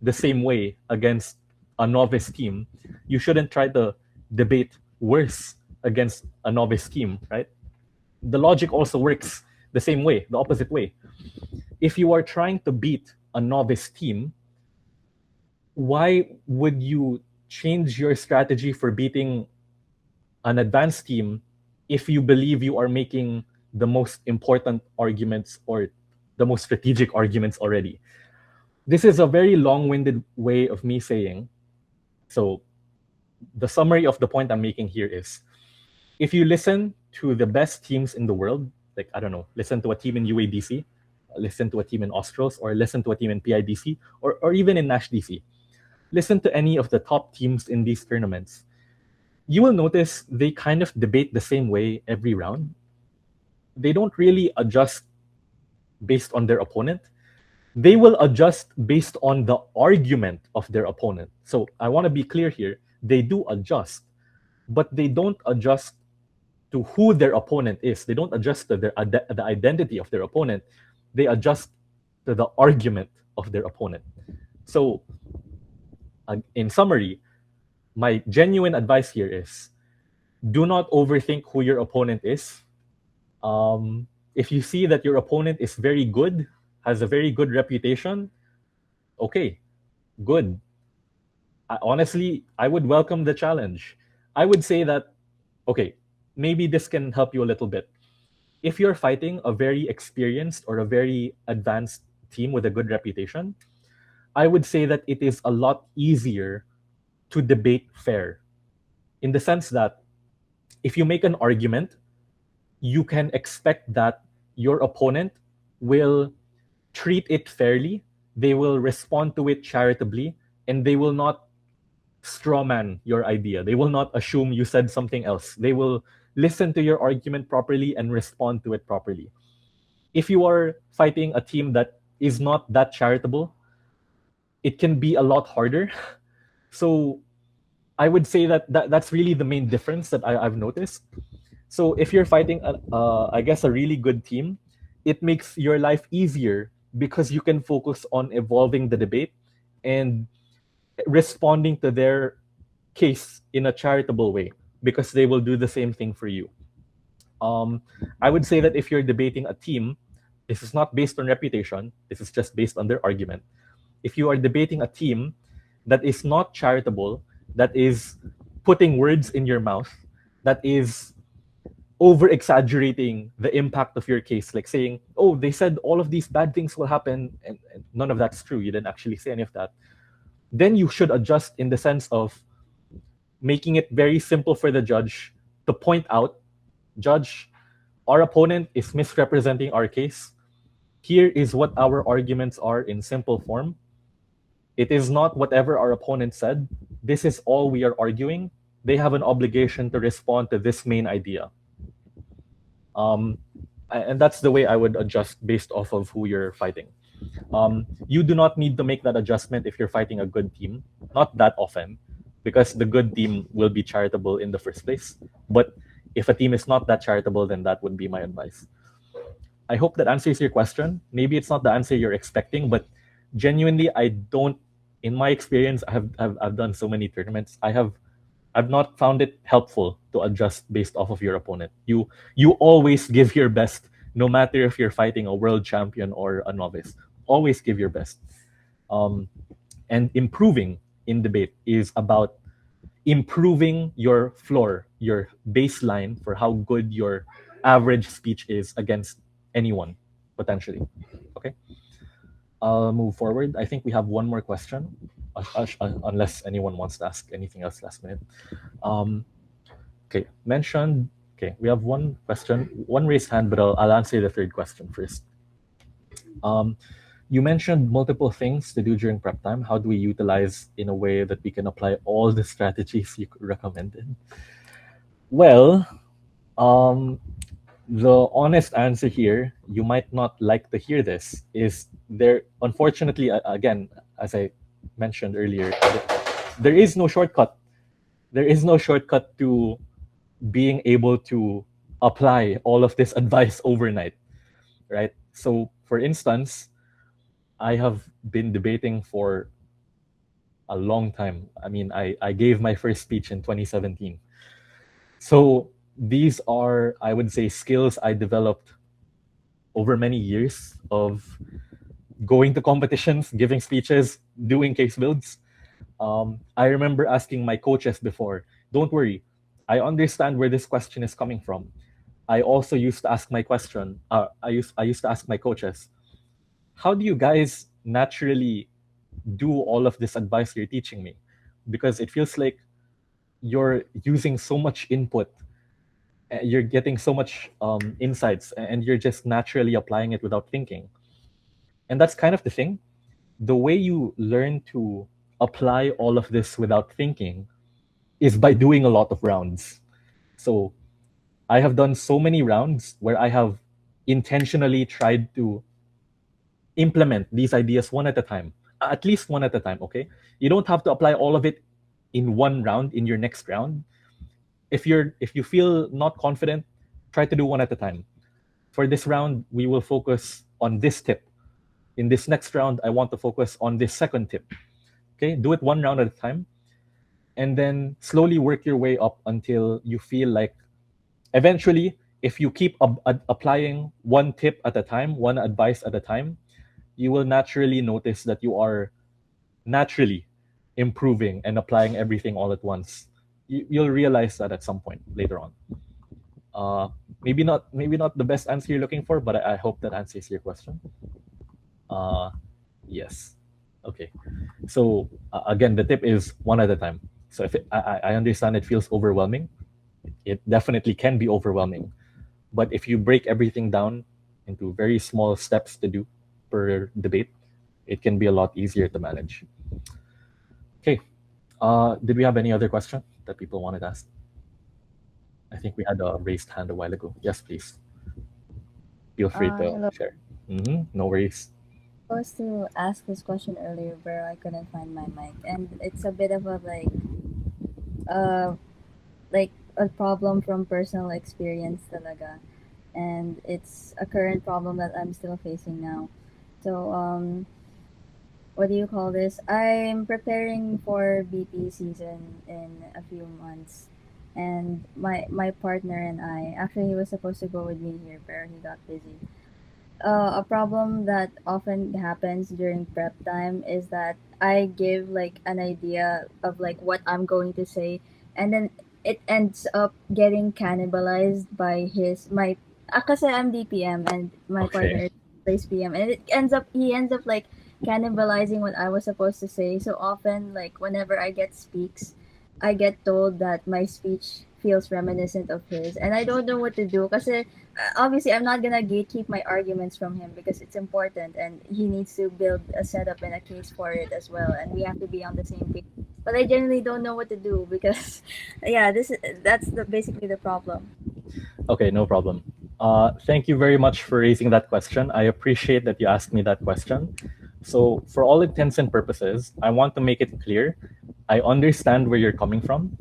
the same way against a novice team. You shouldn't try to debate worse against a novice team, right? The logic also works the same way, the opposite way. If you are trying to beat a novice team, why would you change your strategy for beating an advanced team if you believe you are making the most important arguments or the most strategic arguments already? This is a very long-winded way of me saying, so the summary of the point I'm making here is, if you listen to the best teams in the world, like, I don't know, listen to a team in UADC, listen to a team in Australs, or listen to a team in PIDC, or even in NASHDC, listen to any of the top teams in these tournaments, you will notice they kind of debate the same way every round. They don't really adjust based on their opponent. They will adjust based on the argument of their opponent. So I want to be clear here. They do adjust, but they don't adjust to who their opponent is. They don't adjust to the identity of their opponent. They adjust to the argument of their opponent. So, in summary, my genuine advice here is, do not overthink who your opponent is. If you see that your opponent is very good, has a very good reputation, okay, good. Honestly, I would welcome the challenge. I would say that, okay, maybe this can help you a little bit. If you're fighting a very experienced or a very advanced team with a good reputation, I would say that it is a lot easier to debate fair, in the sense that if you make an argument, you can expect that your opponent will treat it fairly, they will respond to it charitably, and they will not strawman your idea. They will not assume you said something else. They will listen to your argument properly and respond to it properly. If you are fighting a team that is not that charitable, it can be a lot harder. So I would say that's really the main difference that I've noticed. So if you're fighting, I guess, a really good team, it makes your life easier because you can focus on evolving the debate and responding to their case in a charitable way, because they will do the same thing for you. I would say that if you're debating a team, this is not based on reputation, this is just based on their argument. If you are debating a team that is not charitable, that is putting words in your mouth, that is over exaggerating the impact of your case, like saying, oh, they said all of these bad things will happen, and none of that's true, you didn't actually say any of that, then you should adjust in the sense of making it very simple for the judge to point out, Judge, our opponent is misrepresenting our case. Here is what our arguments are in simple form. It is not whatever our opponent said. This is all we are arguing. They have an obligation to respond to this main idea. And that's the way I would adjust based off of who you're fighting. You do not need to make that adjustment if you're fighting a good team. Not that often, because the good team will be charitable in the first place. But if a team is not that charitable, then that would be my advice. I hope that answers your question. Maybe it's not the answer you're expecting, but genuinely, I don't. In my experience, I've done so many tournaments. I've not found it helpful to adjust based off of your opponent. You always give your best, no matter if you're fighting a world champion or a novice. Always give your best. And improving in debate is about improving your floor, your baseline for how good your average speech is against anyone, potentially. Okay. I'll move forward. I think we have one more question, unless anyone wants to ask anything else last minute. Um, okay, mentioned. Okay, we have one question, one raised hand, but I'll answer the third question first. Um, you mentioned multiple things to do during prep time. How do we utilize in a way that we can apply all the strategies you recommended? Well, um, the honest answer here, you might not like to hear this, is there, unfortunately, again, as I mentioned earlier, there is no shortcut. There is no shortcut to being able to apply all of this advice overnight, right? So, for instance, I have been debating for a long time. I mean, I gave my first speech in 2017. So, these are, I would say, skills I developed over many years of going to competitions, giving speeches, doing case builds. I remember asking my coaches before, don't worry, I understand where this question is coming from. I also used to ask my question, I used to ask my coaches, how do you guys naturally do all of this advice you're teaching me? Because it feels like you're using so much input, you're getting so much insights, and you're just naturally applying it without thinking. And that's kind of the thing. The way you learn to apply all of this without thinking is by doing a lot of rounds. So I have done so many rounds where I have intentionally tried to implement these ideas one at a time, at least one at a time, okay? You don't have to apply all of it in one round in your next round. If you feel not confident, try to do one at a time. For this round, we will focus on this tip. In this next round, I want to focus on this second tip. Okay, do it one round at a time, and then slowly work your way up until you feel like eventually, if you keep applying one tip at a time, one advice at a time, you will naturally notice that you are naturally improving and applying everything all at once. You'll realize that at some point later on. Uh, maybe not the best answer you're looking for, but I hope that answers your question. Uh, yes. Okay. So again, the tip is one at a time. So if I understand it feels overwhelming, it definitely can be overwhelming. But if you break everything down into very small steps to do per debate, it can be a lot easier to manage. Okay. Did we have any other question that people wanted to ask? I think we had a raised hand a while ago. Yes, please. Feel free to Hello. share. No worries. I was to ask this question earlier, but I couldn't find my mic, and it's a bit of a uh, like a problem from personal experience talaga, and it's a current problem that I'm still facing now. So, what do you call this? I'm preparing for BP season in a few months, and my partner and I actually he was supposed to go with me here, but he got busy. A problem that often happens during prep time is that I give like an idea of like what I'm going to say, and then it ends up getting cannibalized by his my kasi I'm DPM and my Okay. partner plays PM, and he ends up like cannibalizing what I was supposed to say. So often, like whenever I get speaks, I get told that my speech feels reminiscent of his, and I don't know what to do because obviously I'm not gonna gatekeep my arguments from him because it's important and he needs to build a setup and a case for it as well, and we have to be on the same page. But I generally don't know what to do because yeah, that's basically the problem. Okay, no problem. Thank you very much for raising that question. I appreciate that you asked me that question. So, for all intents and purposes, I want to make it clear. I understand where you're coming from.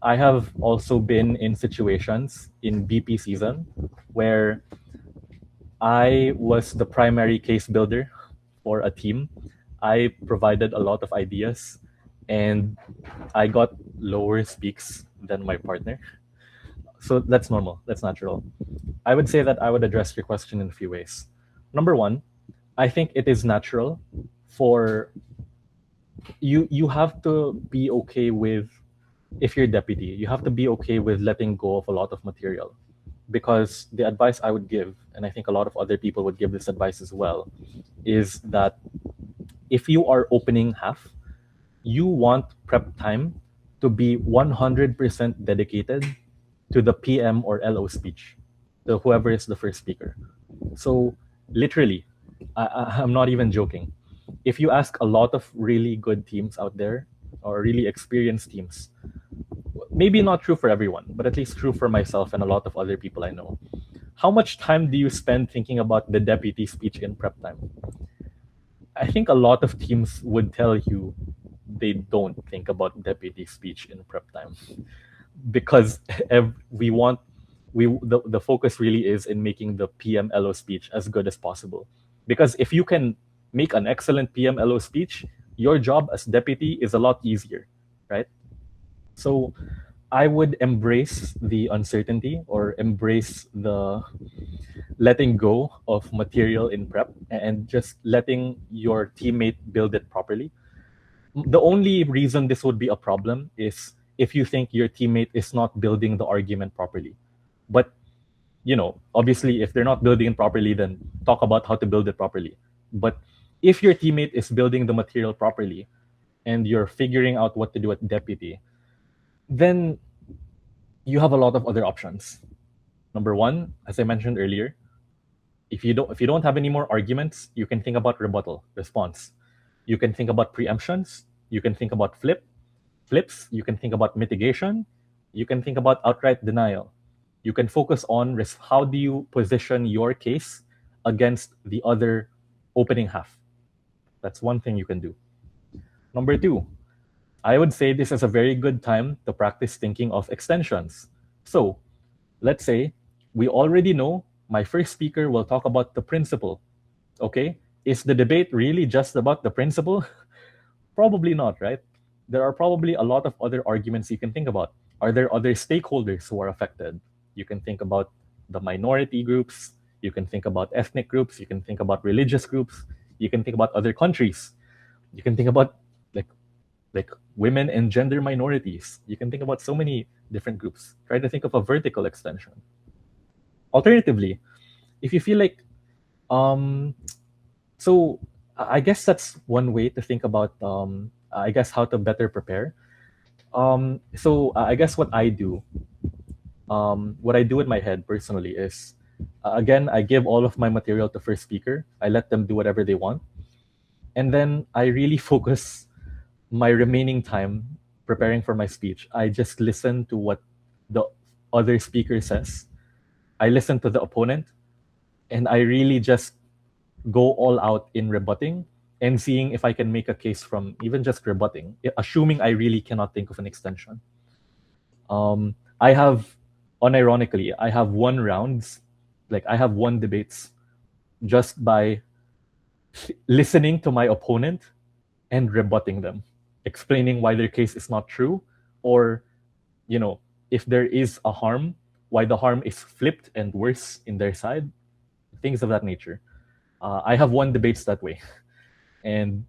I have also been in situations in BP season where I was the primary case builder for a team. I provided a lot of ideas and I got lower speaks than my partner. So that's normal, that's natural. I would say that I would address your question in a few ways. Number one, I think it is natural for you have to be okay with, if you're deputy, you have to be okay with letting go of a lot of material. because the advice I would give, and I think a lot of other people would give this advice as well, is that if you are opening half, you want prep time to be 100% dedicated to the PM or LO speech, to whoever is the first speaker. So, literally, I'm not even joking. If you ask a lot of really good teams out there, or really experienced teams, maybe not true for everyone, but at least true for myself and a lot of other people I know. How much time do you spend thinking about the deputy speech in prep time? I think a lot of teams would tell you they don't think about deputy speech in prep time because we want the focus really is in making the PMLO speech as good as possible. Because if you can make an excellent PMLO speech, your job as deputy is a lot easier, right? So I would embrace the uncertainty or embrace the letting go of material in prep and just letting your teammate build it properly. The only reason this would be a problem is if you think your teammate is not building the argument properly. But, obviously, if they're not building it properly, then talk about how to build it properly. But if your teammate is building the material properly and you're figuring out what to do at deputy, then you have a lot of other options. Number one, as I mentioned earlier, if you don't have any more arguments, you can think about rebuttal, response. You can think about preemptions. You can think about flips. You can think about mitigation. You can think about outright denial. You can focus on how do you position your case against the other opening half. That's one thing you can do. Number two, I would say this is a very good time to practice thinking of extensions. So, let's say we already know my first speaker will talk about the principle. Okay? Is the debate really just about the principle? Probably not, right? There are probably a lot of other arguments you can think about. Are there other stakeholders who are affected? You can think about the minority groups, you can think about ethnic groups, you can think about religious groups, you can think about other countries, you can think about like like women and gender minorities. You can think about so many different groups. Try to think of a vertical extension. Alternatively, if you feel like um so I guess that's one way to think about I guess how to better prepare. So I guess what I do in my head personally is again I give all of my material to first speaker. I let them do whatever they want, and then I really focus my remaining time preparing for my speech. I just listen to what the other speaker says. I listen to the opponent, and I really just go all out in rebutting and seeing if I can make a case from even just rebutting, assuming I really cannot think of an extension. I have, unironically, I have won rounds, like I have won debates just by listening to my opponent and rebutting them, explaining why their case is not true, or, if there is a harm, why the harm is flipped and worse in their side, things of that nature. I have won debates that way. And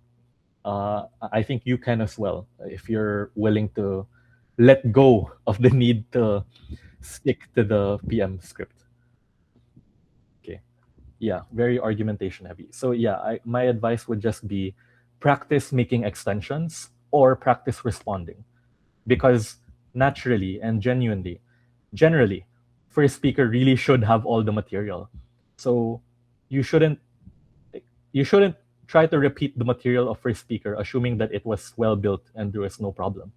I think you can as well if you're willing to let go of the need to stick to the PM script. Okay. Yeah, very argumentation heavy. So yeah, my advice would just be practice making extensions or practice responding, because naturally and genuinely, generally, first speaker really should have all the material. So you shouldn't you shouldn't try to repeat the material of first speaker assuming that it was well built and there was no problem.